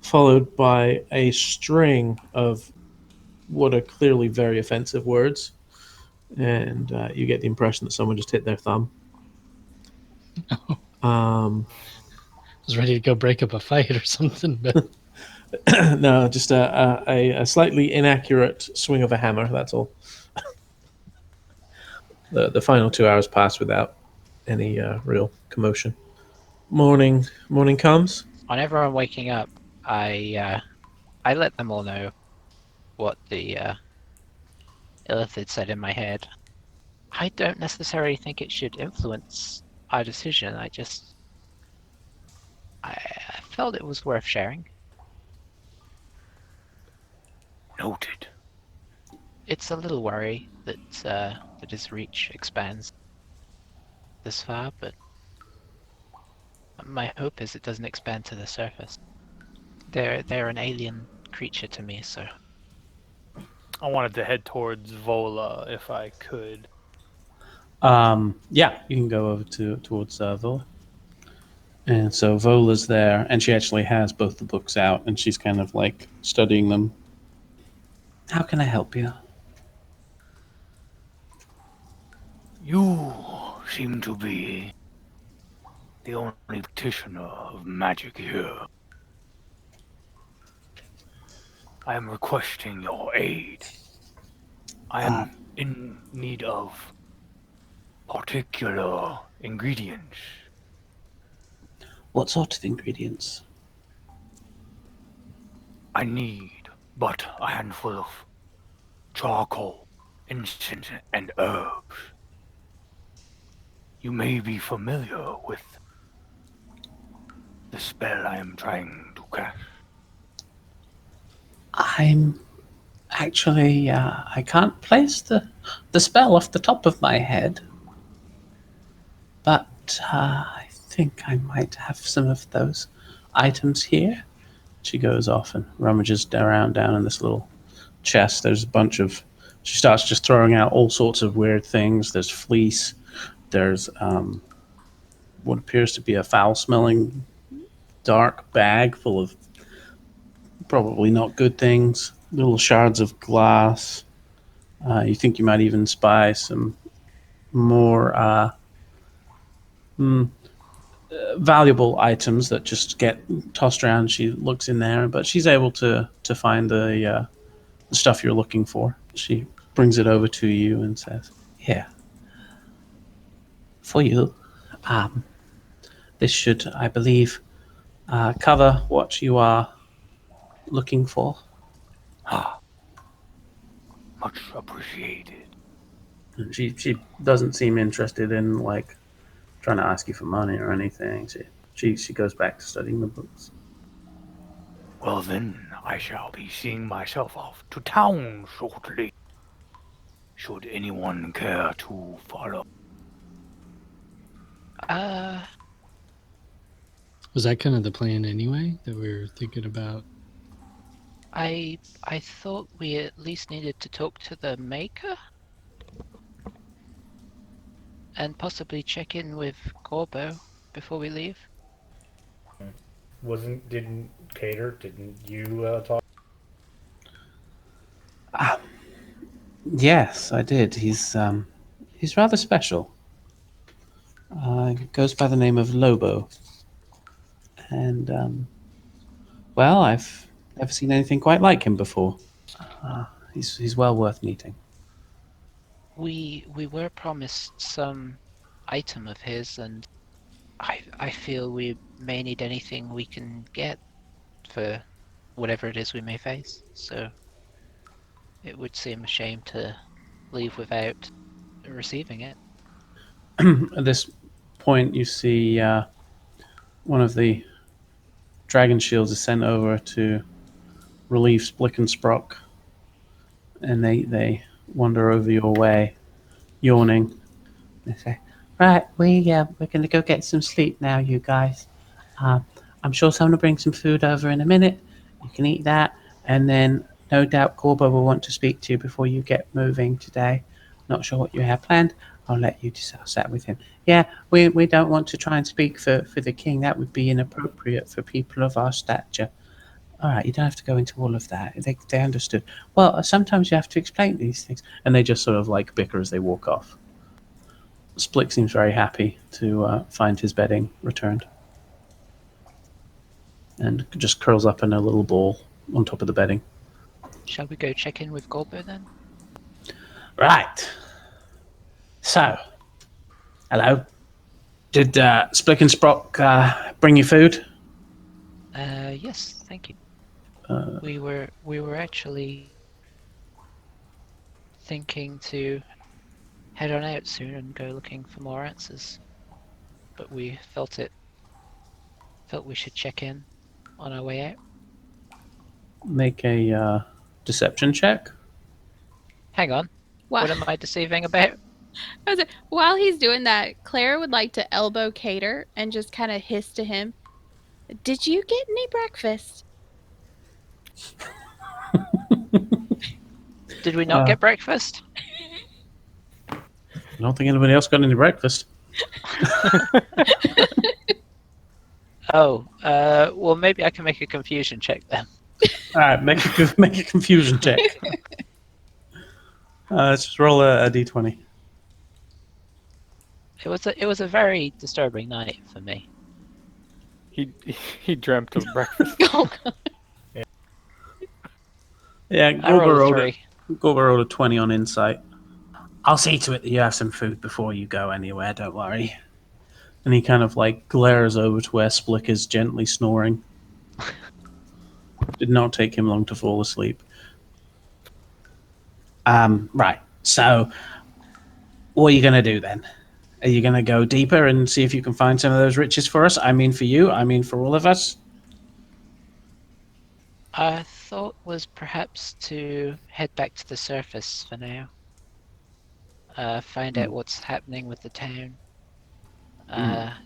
S2: followed by a string of what are clearly very offensive words, and you get the impression that someone just hit their thumb.
S1: was ready to go break up a fight or something, but
S2: No, just a slightly inaccurate swing of a hammer. That's all. The final 2 hours pass without any real commotion. Morning comes.
S5: Whenever I'm waking up, I let them all know what the Illith had said in my head. I don't necessarily think it should influence our decision. I felt it was worth sharing.
S7: Noted.
S5: It's a little worry that his reach expands this far, but my hope is it doesn't expand to the surface. They're an alien creature to me, so
S3: I wanted to head towards Vola if I could.
S2: Yeah, you can go over towards Vola. And so Vola's there, and she actually has both the books out, and she's kind of like studying them. How can I help you?
S7: You seem to be the only practitioner of magic here. I am requesting your aid. I am in need of particular ingredients.
S2: What sort of ingredients?
S7: I need but a handful of charcoal, incense, and herbs. You may be familiar with the spell I am trying to cast.
S8: I'm actually, I can't place the spell off the top of my head, but I think I might have some of those items here.
S2: She goes off and rummages around down in this little chest. There's a bunch of. She starts just throwing out all sorts of weird things. There's fleece. There's what appears to be a foul-smelling dark bag full of probably not good things. Little shards of glass. You think you might even spy some more valuable items that just get tossed around. She looks in there, but she's able to find the stuff you're looking for. She brings it over to you and says,
S8: Here. For you. This should, I believe, cover what you are looking for.
S7: Much appreciated.
S2: and she doesn't seem interested in like trying to ask you for money or anything. She goes back to studying the books.
S7: Well then, I shall be seeing myself off to town shortly. Should anyone care to follow.
S1: was that kind of the plan anyway that we were thinking about?
S5: I thought we at least needed to talk to the maker and possibly check in with Corbo before we leave.
S4: Didn't you talk?
S8: Yes, I did. He's rather special. Goes by the name of Lobo. And, well, I've never seen anything quite like him before. He's well worth meeting.
S5: We were promised some item of his, and I feel we may need anything we can get for whatever it is we may face. So it would seem a shame to leave without receiving it.
S2: At this point, you see one of the dragon shields is sent over to relieve Splick and Sprock, and they wander over your way, yawning.
S8: They say, right, we're going to go get some sleep now, you guys. I'm sure someone will bring some food over in a minute. You can eat that, and then no doubt Corbo will want to speak to you before you get moving today. Not sure what you have planned. I'll let you discuss that with him. Yeah, we don't want to try and speak for the king. That would be inappropriate for people of our stature. All right, you don't have to go into all of that. They understood. Well, sometimes you have to explain these things.
S2: And they just sort of like bicker as they walk off. Splick seems very happy to find his bedding returned. and just curls up in a little ball on top of the bedding.
S5: Shall we go check in with Gorbo then?
S2: Right. So, hello. Did Splick and Sprock bring you food?
S5: Yes, thank you.
S2: Uh,
S5: We were actually thinking to head on out soon and go looking for more answers, but we felt we should check in on our way out.
S2: make a deception check.
S5: Hang on,
S6: Wow.
S5: what am I deceiving about?
S6: While he's doing that, Claire would like to elbow Cater and just kind of hiss to him, "Did you get any breakfast?"
S5: Did we not get breakfast?
S2: I don't think anybody else got any breakfast.
S5: Oh, well, maybe I can make a confusion check then.
S2: All right, make a confusion check. Let's just roll a d20.
S5: It was a very disturbing night for me.
S3: He dreamt of breakfast.
S6: Oh, God.
S2: Yeah,
S5: I rolled a 3.
S2: Gorba rolled a 20 on insight. I'll see to it that you have some food before you go anywhere, don't worry. And he kind of like glares over to where Splick is gently snoring. Did not take him long to fall asleep. Right, so what are you going to do then? Are you going to go deeper and see if you can find some of those riches for us? I mean for you, I mean for all of us?
S5: I thought was perhaps to head back to the surface for now. Find out what's happening with the town.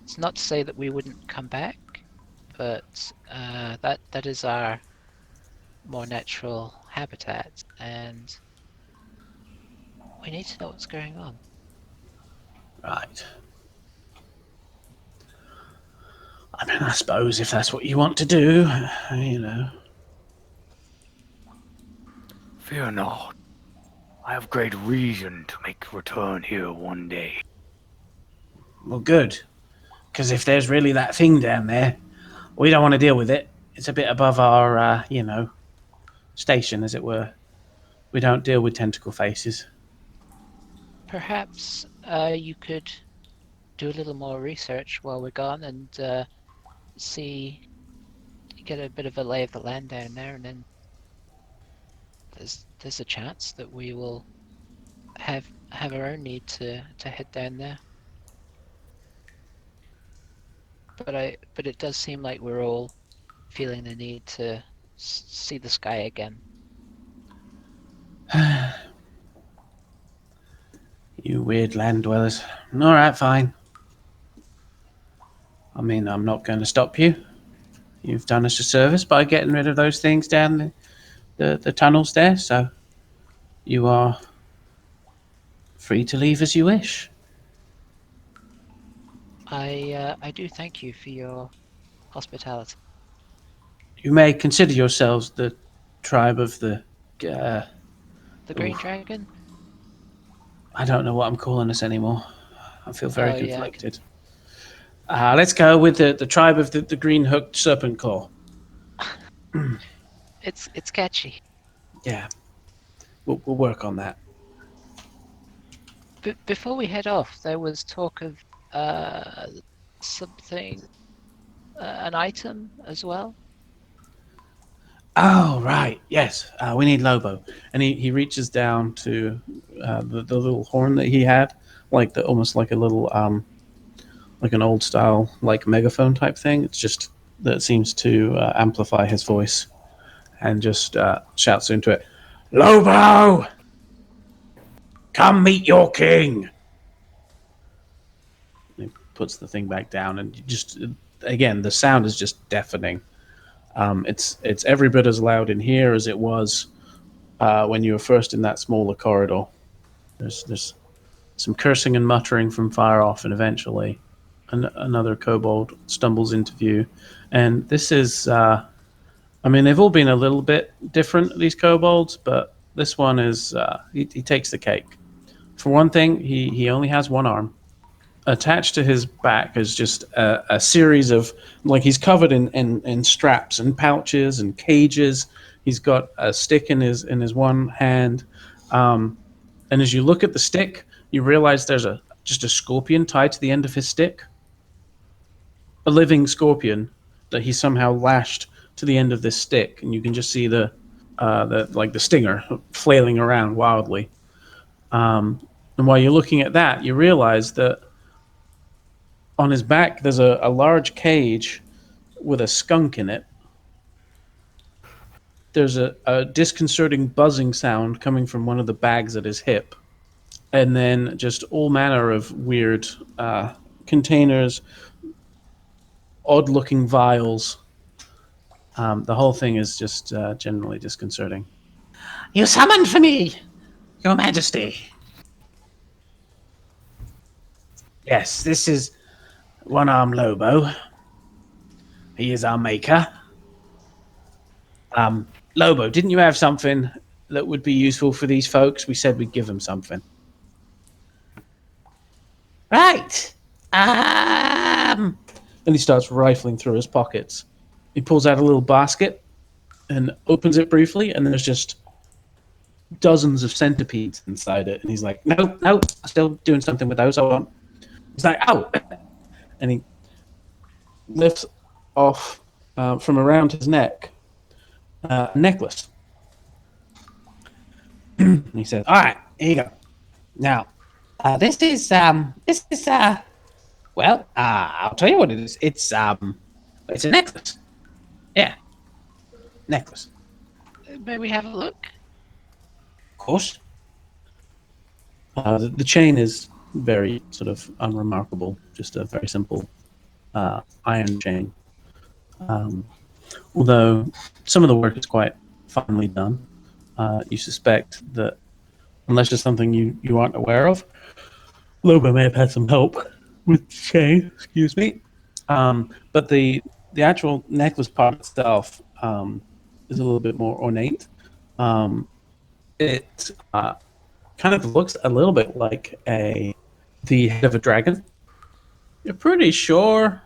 S5: It's not to say that we wouldn't come back, but that is our more natural habitat, and we need to know what's going on.
S2: Right. I mean, I suppose if that's what you want to do, you know.
S7: Fear not. I have great reason to make a return here one day.
S2: Well, good. Because if there's really that thing down there, we don't want to deal with it. It's a bit above our, station, as it were. We don't deal with tentacle faces.
S5: Perhaps you could do a little more research while we're gone and get a bit of a lay of the land down there, and then there's a chance that we will have our own need to head down there. But it does seem like we're all feeling the need to see the sky again.
S2: You weird land dwellers. Alright, fine. I mean, I'm not going to stop you. You've done us a service by getting rid of those things down the tunnels there, so you are free to leave as you wish.
S5: I do thank you for your hospitality.
S2: You may consider yourselves the tribe of the...
S5: The Green
S2: Oof.
S5: Dragon?
S2: I don't know what I'm calling us anymore. I feel very
S5: Oh, yeah.
S2: conflicted. Let's go with the tribe of the green hooked serpent claw.
S5: It's catchy.
S2: Yeah, we'll work on that.
S5: But before we head off, there was talk of something, an item as well.
S2: Oh, right, yes. We need Lobo. And he reaches down to the little horn that he had, almost like a little, like an old style, like megaphone type thing. It's just that seems to amplify his voice, and just shouts into it, "Lobo! Come meet your king!" He puts the thing back down, and just, again, the sound is just deafening. It's every bit as loud in here as it was when you were first in that smaller corridor. There's some cursing and muttering from far off, and eventually another kobold stumbles into view. And this is, I mean, they've all been a little bit different, these kobolds, but this one is, he takes the cake. For one thing, he only has one arm. attached to his back is just a series of, like, he's covered in straps and pouches and cages. He's got a stick in his one hand, and as you look at the stick, you realize there's just a scorpion tied to the end of his stick, a living scorpion that he somehow lashed to the end of this stick, and you can just see the stinger flailing around wildly. And while you're looking at that, you realize that on his back there's a large cage with a skunk in it. There's a disconcerting buzzing sound coming from one of the bags at his hip, and then just all manner of weird containers, odd-looking vials. The whole thing is just generally disconcerting.
S8: You summoned for me, Your Majesty. Yes, this is One-Armed Lobo. He is our maker. Lobo, didn't you have something that would be useful for these folks? We said we'd give them something. Right.
S2: And he starts rifling through his pockets. He pulls out a little basket and opens it briefly, and there's just dozens of centipedes inside it. And he's like, no, I'm still doing something with those. I want. He's like, oh. And he lifts off from around his neck a necklace. And he says,
S8: All right, here you go. Now, this is well, I'll tell you what it is. It's a necklace. Yeah, necklace.
S5: May we have a look?
S8: Of course.
S2: the chain is very sort of unremarkable, just a very simple iron chain. Although some of the work is quite finely done. You suspect that, unless it's something you aren't aware of, Lobo may have had some help with the chain, excuse me. But the actual necklace part itself is a little bit more ornate. It kind of looks a little bit like the head of a dragon. You're pretty sure,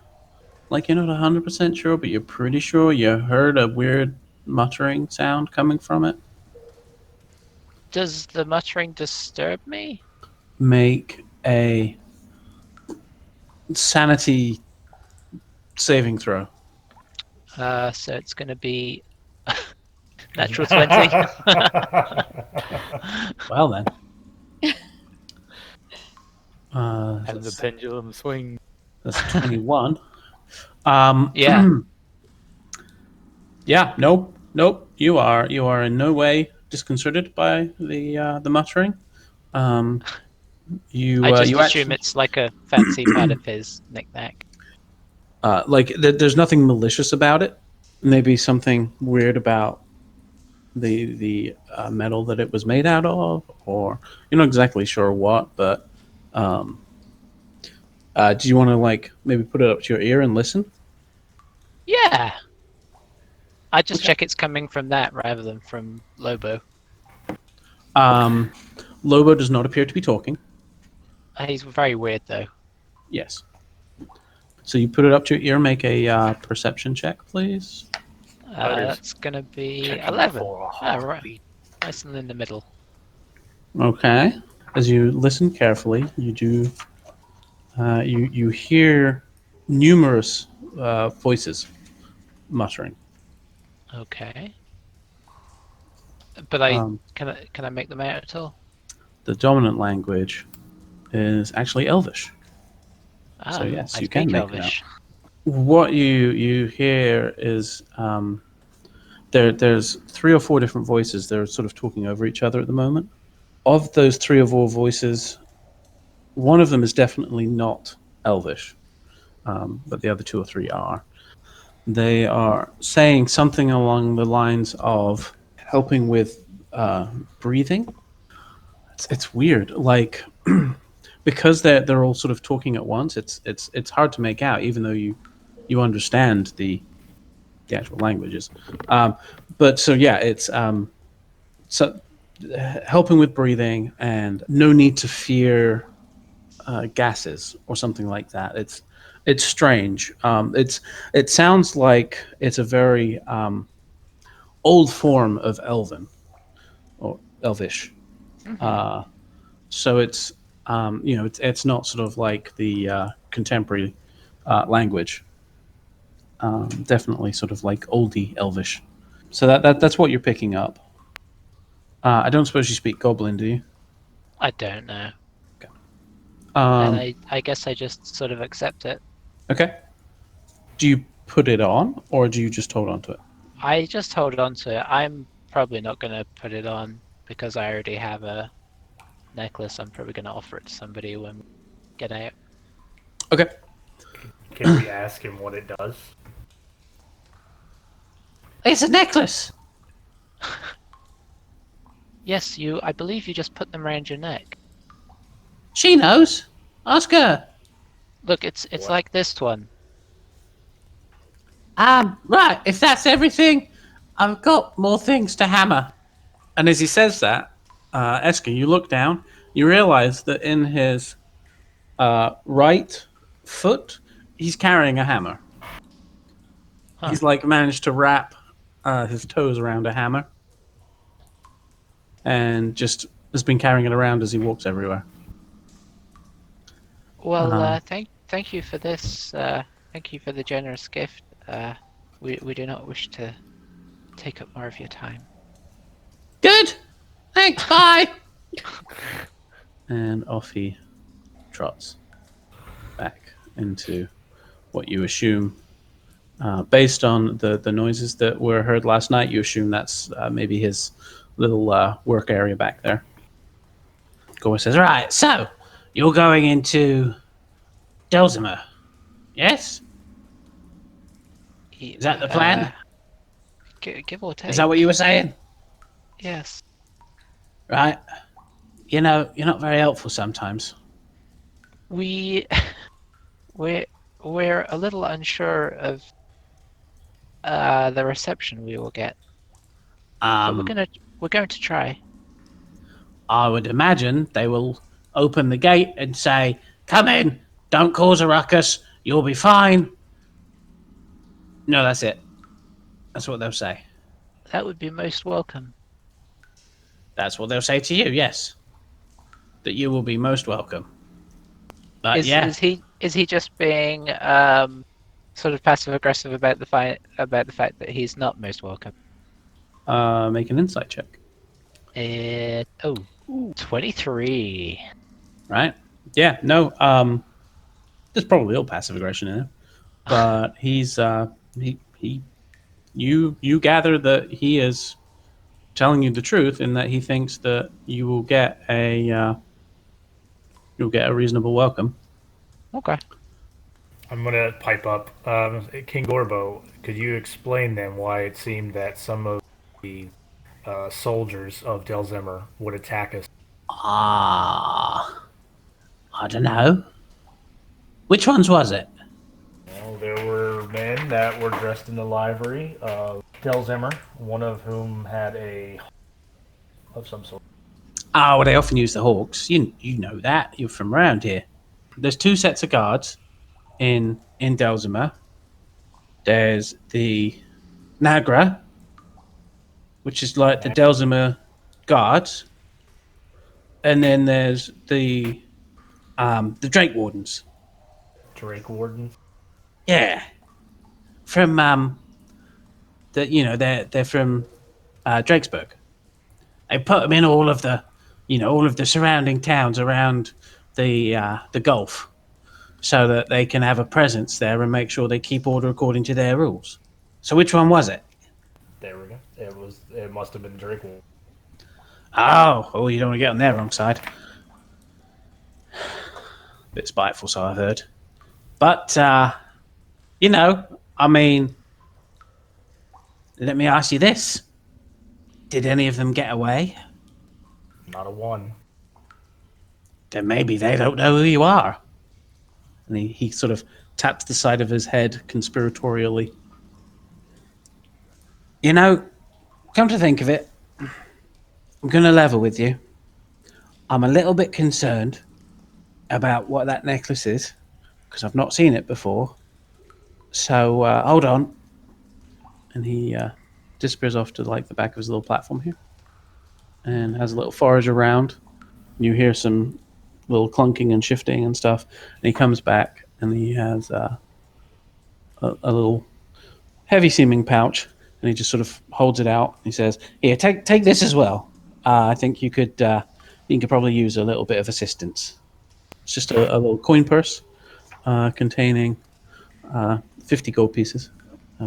S2: like you're not 100% sure, but you're pretty sure you heard a weird muttering sound coming from it.
S5: Does the muttering disturb me?
S2: Make a sanity saving throw.
S5: So it's going to be natural 20.
S2: Well then.
S3: And the pendulum swing.
S2: That's 21.
S5: Yeah.
S2: Yeah. Nope. You are in no way disconcerted by the muttering. You
S5: I just
S2: you
S5: assume
S2: actually,
S5: it's like a fancy part of his knick-knack.
S2: there's nothing malicious about it. Maybe something weird about the metal that it was made out of, or you're not exactly sure what. But do you want to maybe put it up to your ear and listen?
S5: Yeah. I just check it's coming from that rather than from Lobo.
S2: Lobo does not appear to be talking.
S5: He's very weird though.
S2: Yes. So you put it up to your ear. Make a perception check, please.
S5: That's gonna be
S7: Checking
S5: 11.
S7: for a
S5: Oh,
S7: heartbeat.
S5: right. Nice and in the middle.
S2: Okay. As you listen carefully, you do. You hear numerous voices muttering.
S5: Okay. But I
S2: Um,
S5: can I make them out at all?
S2: the dominant language is actually Elvish.
S5: Ah,
S2: yes,
S5: I
S2: you
S5: speak
S2: can make it
S5: Elvish.
S2: What you hear is there's 3 or 4 different voices. They're sort of talking over each other at the moment. Of those 3 or 4 voices, one of them is definitely not Elvish, but the other 2 or 3 are. They are saying something along the lines of helping with breathing. It's weird, because they're all sort of talking at once. It's hard to make out, even though you understand the actual languages. But so yeah, it's so helping with breathing, and no need to fear gases or something like that. It's strange. It sounds like it's a very old form of Elven or Elvish.
S5: Mhm.
S2: So it's it's not sort of like the contemporary language. Definitely sort of like oldie Elvish. So that's what you're picking up. I don't suppose you speak Goblin, do you?
S5: I don't know. And
S2: Um,
S5: I guess I just sort of accept it.
S2: okay. Do you put it on, or do you just hold on to it?
S5: I just hold on to it. I'm probably not going to put it on because I already have a necklace. I'm probably going to offer it to somebody when we get out.
S2: Okay.
S4: Can we ask him what it does?
S8: It's a necklace.
S5: Yes, you. I believe you just put them around your neck.
S8: She knows. Ask her.
S5: Look, it's
S4: What?
S5: like this one.
S8: Right. If that's everything, I've got more things to hammer.
S2: And as he says that, Esker, you look down, you realize that in his right foot, he's carrying a hammer.
S5: Huh.
S2: He's like managed to wrap his toes around a hammer and just has been carrying it around as he walks everywhere.
S5: Well,
S2: Um,
S5: thank you for this. Thank you for the generous gift. We do not wish to take up more of your time.
S8: Good. Thanks. Bye.
S2: and off he trots back into what you assume, based on the noises that were heard last night, you assume that's maybe his little work area back there. Gore says,
S8: Right. So you're going into Delzimer. Yes. Is that the plan?
S5: Give or take.
S8: Is that what you were saying?
S5: Yes.
S8: Right. You know, you're not very helpful sometimes.
S5: We we're we're a little unsure of the reception we will get, but
S8: Um,
S5: we're going to try.
S8: I would imagine they will open the gate and say, "Come in. Don't cause a ruckus. You'll be fine." No, that's it. That's what they'll say.
S5: That would be most welcome.
S8: That's what they'll say to you. Yes, that you will be most welcome. But yeah,
S5: Is he just being sort of passive aggressive about the fact that he's not most welcome?
S2: make an insight check.
S5: 23.
S2: Right? Yeah. No. There's probably a little passive aggression in it, but he's he you gather that he is telling you the truth in that he thinks that you'll get a reasonable welcome.
S5: Okay.
S4: I'm gonna pipe up. King Gorbo, could you explain then why it seemed that some of the soldiers of Delzimmer would attack us?
S8: ah, I don't know. Which ones was it?
S4: Well, there were men that were dressed in the livery of Delzimmer, one of whom had a of some sort.
S8: Oh, well, they often use the hawks. You know that. You're from around here. There's two sets of guards in Delzimer. There's the Nagra, which is like the Delzimer guards, and then there's the Drake Wardens.
S4: Drake Warden.
S8: Yeah, from they're from Drakesburg. They put them in all of the surrounding towns around the Gulf, so that they can have a presence there and make sure they keep order according to their rules. So which one was it?
S4: There we go. It must have been Drake Warden.
S8: Oh, you don't want to get on their wrong side. Bit spiteful, so I've heard. But I mean, let me ask you this: did any of them get away?
S4: Not a one.
S8: Then maybe they don't know who you are. And he sort of taps the side of his head conspiratorially. You know, come to think of it, I'm going to level with you. I'm a little bit concerned about what that necklace is, because I've not seen it before. So hold on. And he disappears off to like the back of his little platform here, and has a little forage around. You hear some little clunking and shifting and stuff. And he comes back, and he has a little heavy-seeming pouch, and he just sort of holds it out. He says, "Here, take this as well. I think you could probably use a little bit of assistance." It's just a little coin purse containing 50 gold pieces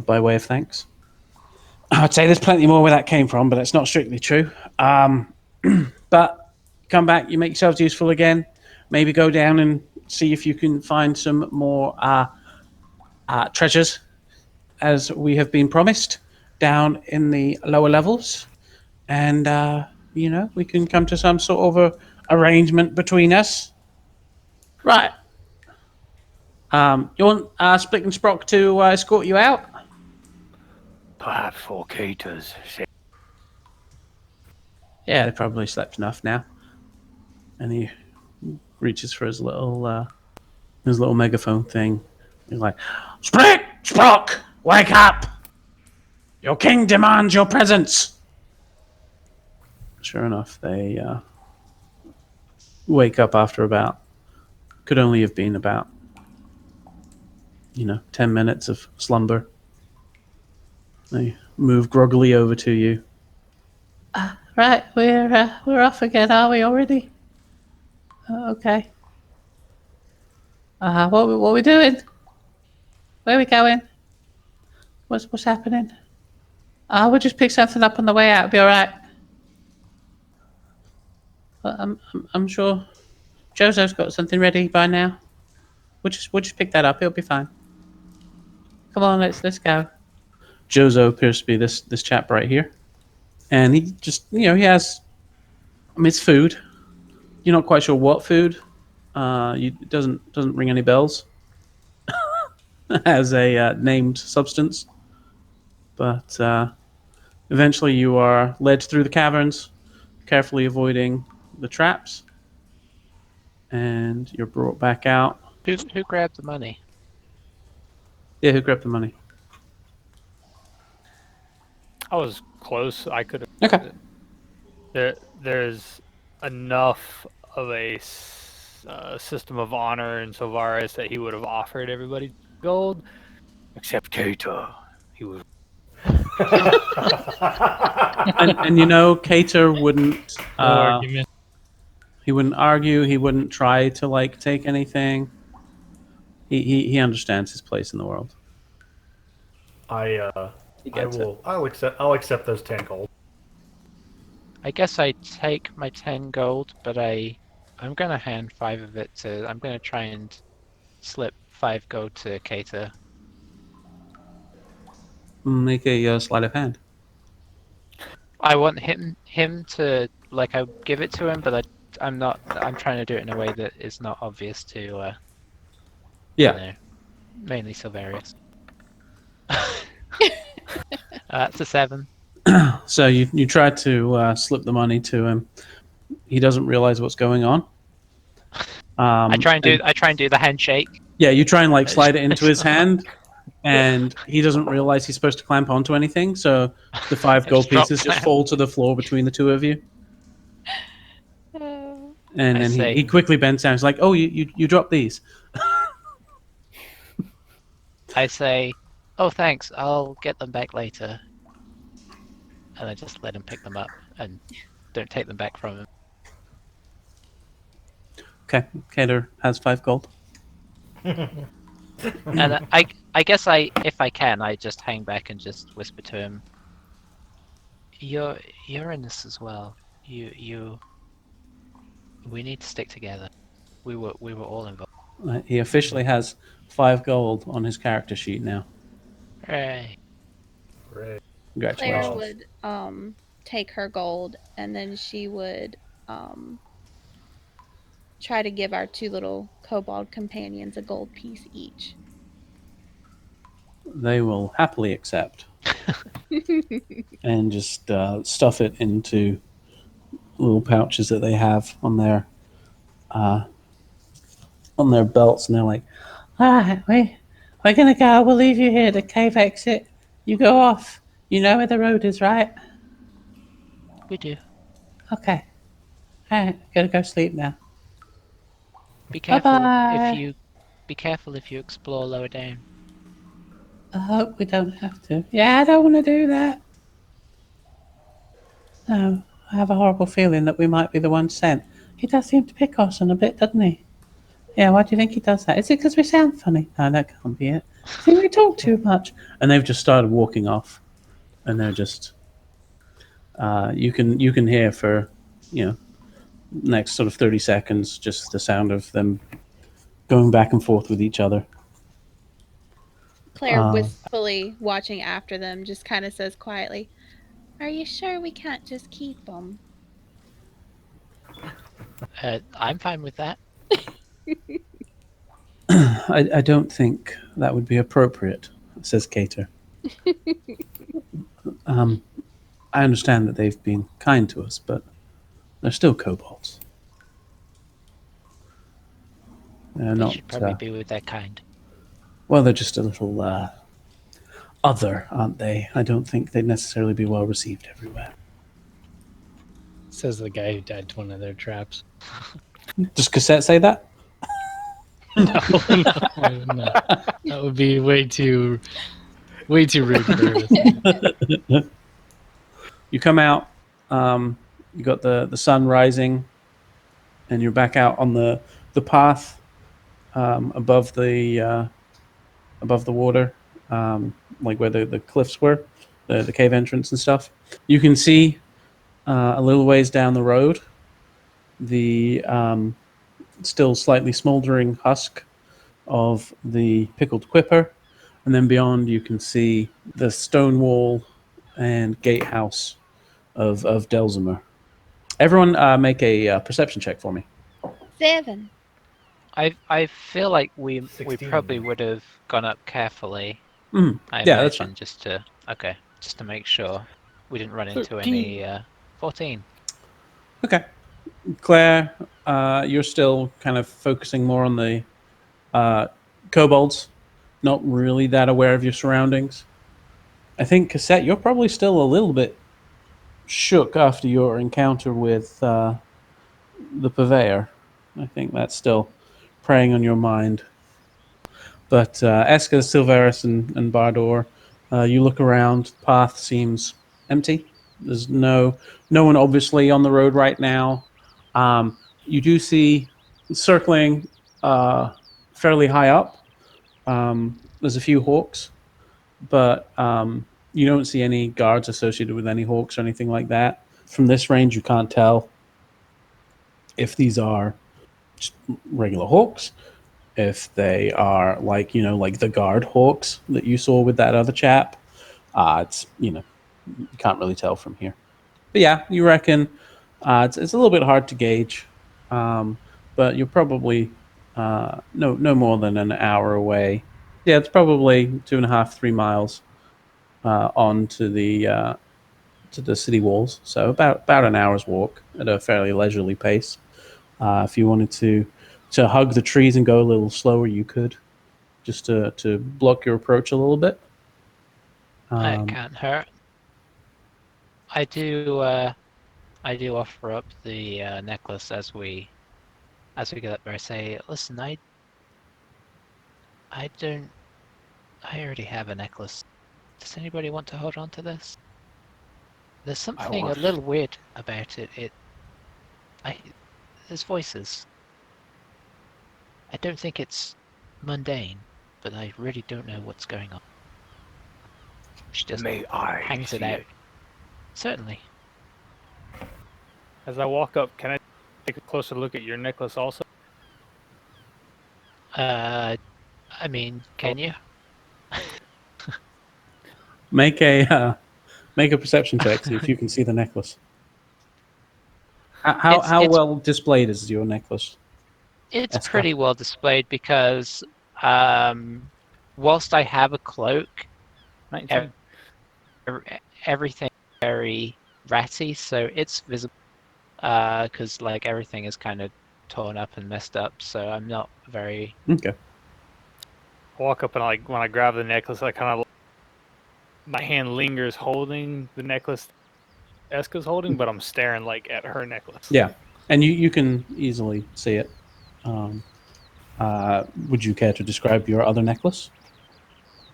S8: by way of thanks. I'd say there's plenty more where that came from, but it's not strictly true. But come back, you make yourselves useful again. Maybe go down and see if you can find some more treasures, as we have been promised, down in the lower levels. And, we can come to some sort of a arrangement between us. Right. You want Split and Sprock to escort you out?
S7: Perhaps for Cater's sake.
S8: Yeah, they probably slept enough now. And he reaches for his little megaphone thing. He's like, "Split, Sprock, wake up! Your king demands your presence." Sure enough, they wake up after could only have been about 10 minutes of slumber. They move groggily over to you. Right, we're off again, are we already? Okay. What are we doing? Where are we going? What's happening? We'll just pick something up on the way out. It'll be all right. I'm sure Jozo's got something ready by now. We'll just pick that up. It'll be fine. Come on, let's go. Jozo appears to be this chap right here, and he just he has. It's food. You're not quite sure what food. It doesn't ring any bells as a named substance, but eventually you are led through the caverns, carefully avoiding the traps, and you're brought back out.
S5: Who grabbed the money?
S8: Yeah, who grabbed the money?
S3: I was close. I could
S8: Okay.
S3: have. There's enough of a system of honor insofar as that he would have offered everybody gold.
S7: Except Cater. He was.
S8: and Cater wouldn't.
S1: No argument.
S8: He wouldn't argue. He wouldn't try to take anything. He understands his place in the world.
S4: I'll accept those 10 gold.
S5: I guess I take my 10 gold, but I'm gonna hand 5 of it to. I'm gonna try and slip 5 gold to Cater.
S8: Make a sleight of hand.
S5: I want him to I give it to him, but I'm not. I'm trying to do it in a way that is not obvious to. Mainly Silverius. It's a 7.
S8: So you try to slip the money to him. He doesn't realize what's going on.
S5: I try and do the handshake.
S8: Yeah, you try and slide it into his hand, and he doesn't realize he's supposed to clamp onto anything. So the 5 gold pieces just fall to the floor between the two of you. And then he quickly bends down. He's like, "Oh, you dropped these."
S5: I say, "Oh, thanks. I'll get them back later." And I just let him pick them up and don't take them back from him.
S8: Okay, Cater has 5 gold.
S5: And I guess if I can, I just hang back and just whisper to him, You're in this as well. We need to stick together. We were all involved."
S8: He officially has 5 gold on his character sheet now.
S5: Hooray.
S4: Great.
S8: Congratulations.
S6: Claire would take her gold, and then she would try to give our 2 little kobold companions a gold piece each.
S8: They will happily accept. And just stuff it into little pouches that they have on their on their belts, and they're like, "All right, we're gonna go. We'll leave you here. The cave exit. You go off. You know where the road is, right?
S5: We do.
S8: Okay. All right. Gotta go sleep now.
S5: Be
S8: Bye
S5: careful if
S8: bye.
S5: you explore lower down.
S8: I hope we don't have to. Yeah, I don't want to do that. No, I have a horrible feeling that we might be the ones sent. He does seem to pick us on a bit, doesn't he? Yeah, why do you think he does that? Is it because we sound funny? No, that can't be it. I think we talk too much. And they've just started walking off, and they're just. You can hear for, you know, next sort of 30 seconds just the sound of them going back and forth with each other.
S9: Claire, wistfully watching after them, just kind of says quietly, "Are you sure we can't just keep them?"
S5: I'm fine with that.
S8: I don't think that would be appropriate, says Cater. I understand that they've been kind to us, but they're still kobolds. They're
S5: They
S8: not.
S5: should probably be with their kind.
S8: Well, they're just a little other, aren't they? I don't think they'd necessarily be well received everywhere.
S1: Says the guy who died to one of their traps.
S8: Does Cassette say that?
S1: No. That would be way too rude for her to say.
S8: You come out. You got the sun rising, and you're back out on the path above the water, like where the cliffs were, the cave entrance and stuff. You can see a little ways down the road the still slightly smoldering husk of the pickled Quipper, and then beyond you can see the stone wall and gatehouse of Delzimer. Everyone, make a perception check for me.
S9: 7.
S5: I feel like we
S4: 16.
S5: probably would have gone up carefully.
S8: Mhm.
S5: I
S8: Yeah, that's
S5: imagine just to make sure we didn't run into
S1: 13.
S5: any 14.
S8: Okay. Claire, you're still kind of focusing more on the kobolds, not really that aware of your surroundings. I think, Cassette, you're probably still a little bit shook after your encounter with the purveyor. I think that's still preying on your mind. But Eska, Silveris, and Bardor, you look around. The path seems empty. There's no one obviously on the road right now. You do see circling fairly high up. There's a few hawks, but you don't see any guards associated with any hawks or anything like that. From this range, you can't tell if these are just regular hawks, if they are like the guard hawks that you saw with that other chap. It's you can't really tell from here. But yeah, you reckon it's a little bit hard to gauge, but you're probably no more than an hour away. Yeah, it's probably 2.5, 3 miles on to the city walls. So about an hour's walk at a fairly leisurely pace. If you wanted to hug the trees and go a little slower, you could, just to block your approach a little bit.
S5: It can't hurt. I do offer up the necklace as we get up there. I say, listen, I already have a necklace. Does anybody want to hold on to this? There's something a little weird about it. There's voices. I don't think it's mundane, but I really don't know what's going on. She just hangs it out. Certainly.
S3: As I walk up, can I take a closer look at your necklace also?
S5: I mean, can you?
S8: Make a perception check, see if you can see the necklace. How
S5: It's
S8: well displayed is your necklace?
S5: It's
S8: Esther?
S5: pretty well displayed because whilst I have a cloak,
S3: 19.
S5: everything is very ratty, so it's visible because like everything is kind of torn up and messed up, so I'm not very.
S2: Okay.
S3: I walk up and like when I grab the necklace, I kind of my hand lingers holding the necklace Eska's holding, but I'm staring like at her necklace.
S2: Yeah, and you can easily see it. Um, would you care to describe your other necklace?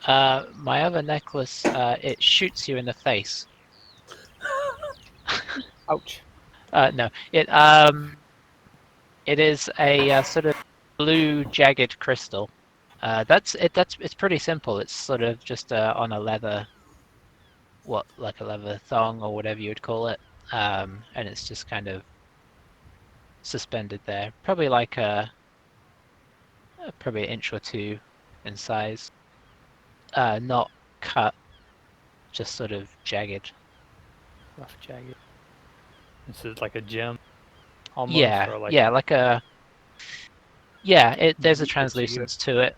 S5: My other necklace, it shoots you in the face.
S3: Ouch.
S5: No, it is a sort of blue jagged crystal. That's it. It's pretty simple. It's sort of just on a leather, like a leather thong or whatever you would call it, and it's just kind of suspended there. Probably like probably an inch or two in size. Not cut, just sort of jagged.
S3: Rough jagged. This is like a gem almost,
S5: Yeah,
S3: or like
S5: yeah, like a yeah. There's a
S3: It's a
S5: translucence to it.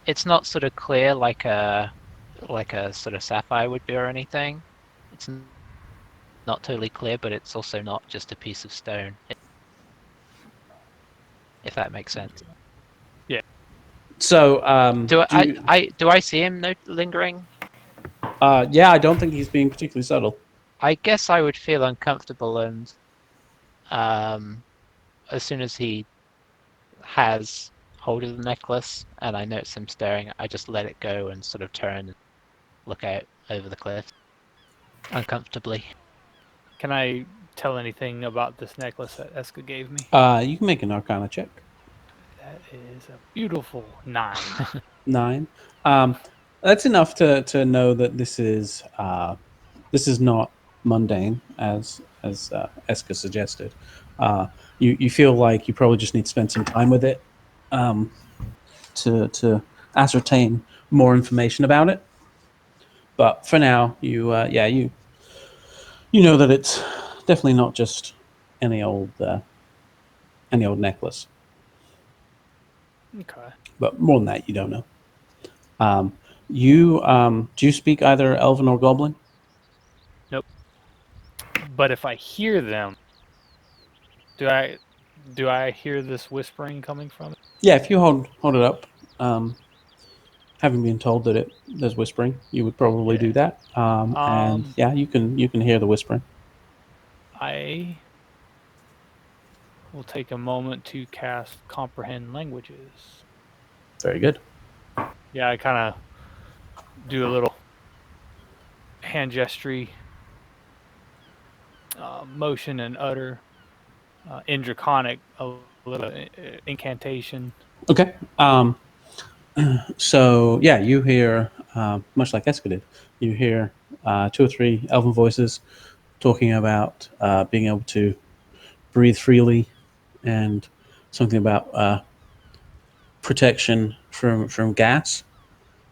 S5: It's not sort of clear like a sort of sapphire would be or anything. It's not totally clear, but it's also not just a piece of stone. If that makes sense.
S2: So,
S5: Do
S2: do you,
S5: do I see him lingering?
S2: yeah, I don't think he's being particularly subtle.
S5: I guess I would feel uncomfortable, and as soon as he has hold of the necklace and I notice him staring, I just let it go and sort of turn and look out over the cliff uncomfortably.
S3: Can I tell anything about this necklace that Eska gave me?
S2: You can make an Arcana check.
S3: That is a beautiful 9.
S2: 9. That's enough to know that this is not mundane, as Eska suggested. You feel like you probably just need to spend some time with it to ascertain more information about it. But for now, you know that it's definitely not just any old necklace.
S3: Okay.
S2: But more than that, you don't know. Do you speak either Elven or Goblin?
S3: Nope. But if I hear them, do I hear this whispering coming from it?
S2: Yeah, if you hold it up, having been told that there's whispering, you would probably do that. And yeah, you can hear the whispering.
S3: I will take a moment to cast Comprehend Languages.
S2: Very good.
S3: Yeah, I kind of do a little hand gestury motion and utter in Draconic a little incantation.
S2: Okay. So yeah, you hear much like Eska did. You hear 2 or 3 Elven voices talking about being able to breathe freely and something about protection from gas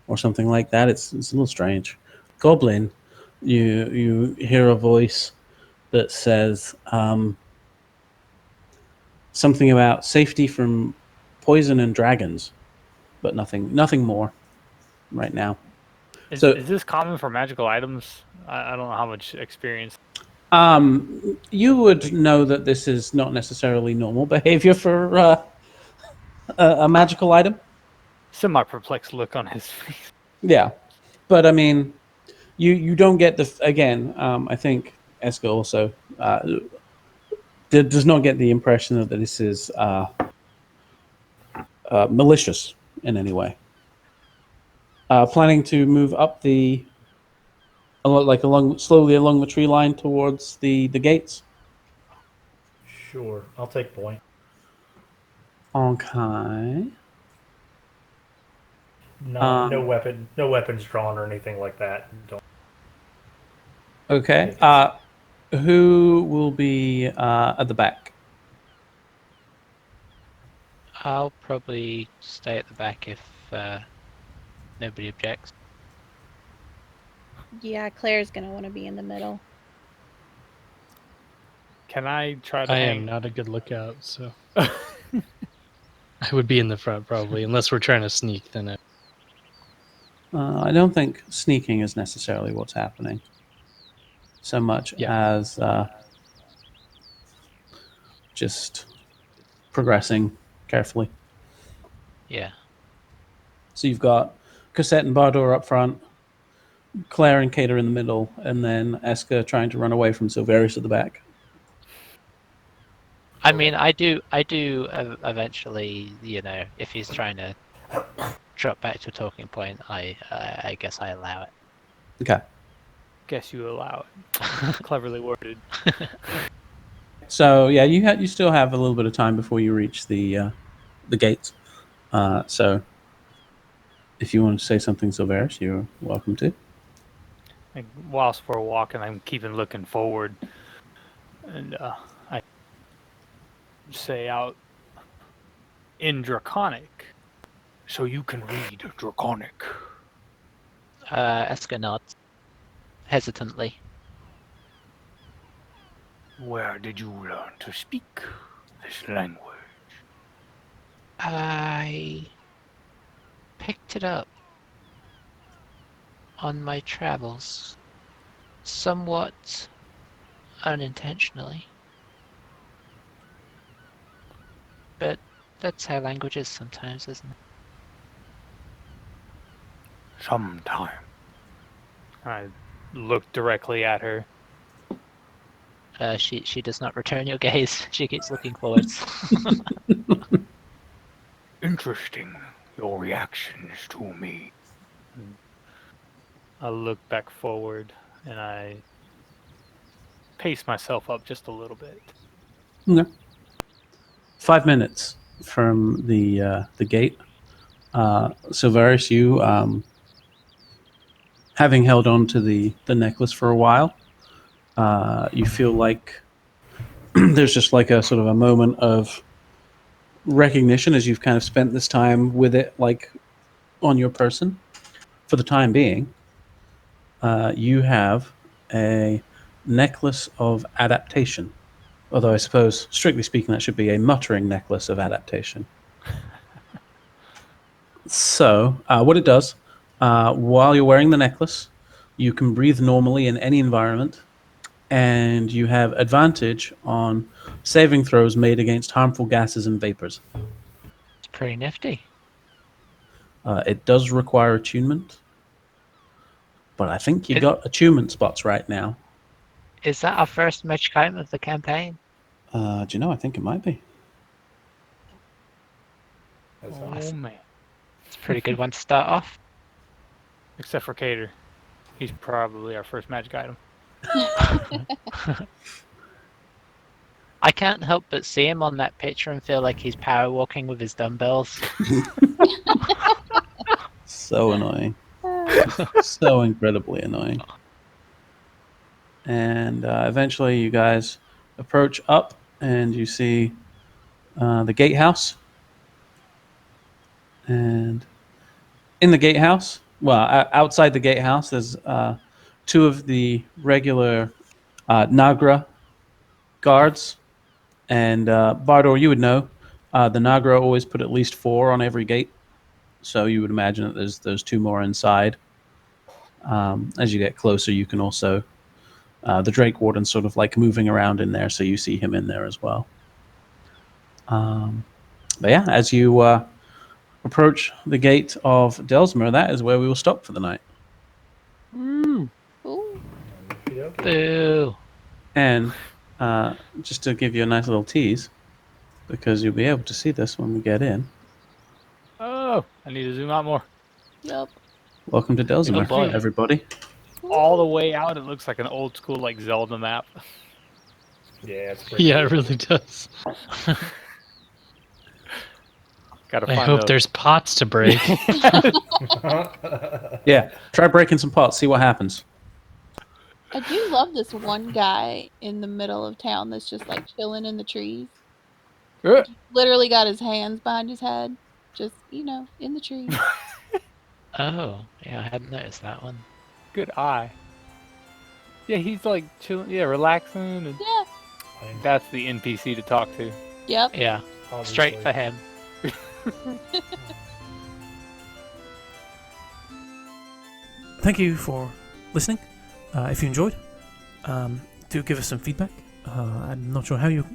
S2: or something like that. It's a little strange. Goblin, you hear a voice that says something about safety from poison and dragons, but nothing more right now.
S3: Is
S2: So-
S3: this common for magical items? I don't know how much experience.
S2: You would know that this is not necessarily normal behavior for a magical item.
S3: Semi-perplexed look on his face.
S2: Yeah, but I mean, you don't get again. I think Eska also does not get the impression that this is malicious in any way. Planning to move up slowly along the tree line towards the gates.
S4: Sure, I'll take point.
S2: Okay.
S4: No weapons drawn or anything like that. Don't.
S2: Okay. Who will be at the back?
S5: I'll probably stay at the back if nobody objects.
S9: Yeah, Claire's gonna want to be in the middle.
S3: Can I try to
S1: I
S3: hang?
S1: am not a good lookout, so I would be in the front probably, unless we're trying to sneak. Then
S2: I don't think sneaking is necessarily what's happening, so much
S1: Yeah.
S2: as just progressing carefully.
S5: Yeah.
S2: So you've got Cassette and Bardor up front, Claire and Cater in the middle, and then Eska trying to run away from Silverius at the back.
S5: I mean, I do eventually, if he's trying to drop back to a talking point, I guess I allow it.
S2: Okay.
S3: Guess you allow it. Cleverly worded.
S2: So yeah, you still have a little bit of time before you reach the gates. So if you want to say something, Silverius, you're welcome to.
S3: And whilst we're walking, I'm keeping looking forward, and I say out in Draconic, so you can read Draconic.
S5: Eska nods hesitantly.
S7: Where did you learn to speak this language?
S5: I picked it up on my travels, somewhat unintentionally. But that's how language is sometimes, isn't it?
S7: Sometime.
S3: I look directly at her.
S5: She does not return your gaze. She keeps looking forwards.
S7: Interesting, your reactions to me.
S3: I look back forward, and I pace myself up just a little bit.
S2: Okay. 5 minutes from the gate. Silverius, you having held on to the necklace for a while, you feel like there's just like a sort of a moment of recognition as you've kind of spent this time with it, like on your person. For the time being, you have a necklace of adaptation. Although I suppose, strictly speaking, that should be a muttering necklace of adaptation. So, what it does, while you're wearing the necklace, you can breathe normally in any environment, and you have advantage on saving throws made against harmful gases and vapors.
S5: It's pretty nifty.
S2: It does require attunement, but I think you got attunement spots right now.
S5: Is that our first magic item of the campaign?
S2: Do you know? I think it might be.
S3: Oh man!
S5: It's a pretty good one to start off.
S3: Except for Cater, he's probably our first magic item.
S5: I can't help but see him on that picture and feel like he's power walking with his dumbbells.
S2: So annoying. So incredibly annoying. And eventually you guys approach up and you see the gatehouse. And in the gatehouse, well, outside the gatehouse, there's two of the regular Nagra guards. And Bardor, you would know, the Nagra always put at least 4 on every gate. So you would imagine that there's 2 more inside. As you get closer, you can also the Drake Warden's sort of like moving around in there, so you see him in there as well. But yeah, as you approach the gate of Delsmer, that is where we will stop for the night.
S9: Ooh.
S5: Boo.
S2: And just to give you a nice little tease, because you'll be able to see this when we get in.
S3: Oh, I need to zoom out more.
S9: Yep.
S2: Welcome to Delsmer,
S3: Oh, boy.
S2: everybody.
S3: All the way out, it looks like an old school like Zelda map.
S4: Yeah, it's pretty
S1: Yeah,
S4: cool.
S1: it really does.
S3: Gotta
S1: I
S3: find
S1: hope
S3: the-
S1: there's pots to break.
S2: Yeah, try breaking some pots, see what happens.
S9: I do love this one guy in the middle of town that's just like chilling in the trees. Literally got his hands behind his head. Just, in the trees.
S5: Oh, yeah, I hadn't noticed that one.
S3: Good eye. Yeah, he's like chilling. Yeah, relaxing. And
S9: Yeah.
S3: that's the NPC to talk to.
S9: Yep.
S5: Yeah, straight for him.
S10: Thank you for listening. If you enjoyed, do give us some feedback. I'm not sure how you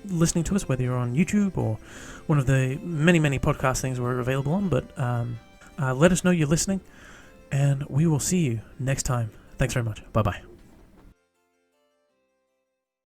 S10: listening to us, whether you're on YouTube or one of the many, many podcast things we're available on. But let us know you're listening, and we will see you next time. Thanks very much. Bye-bye.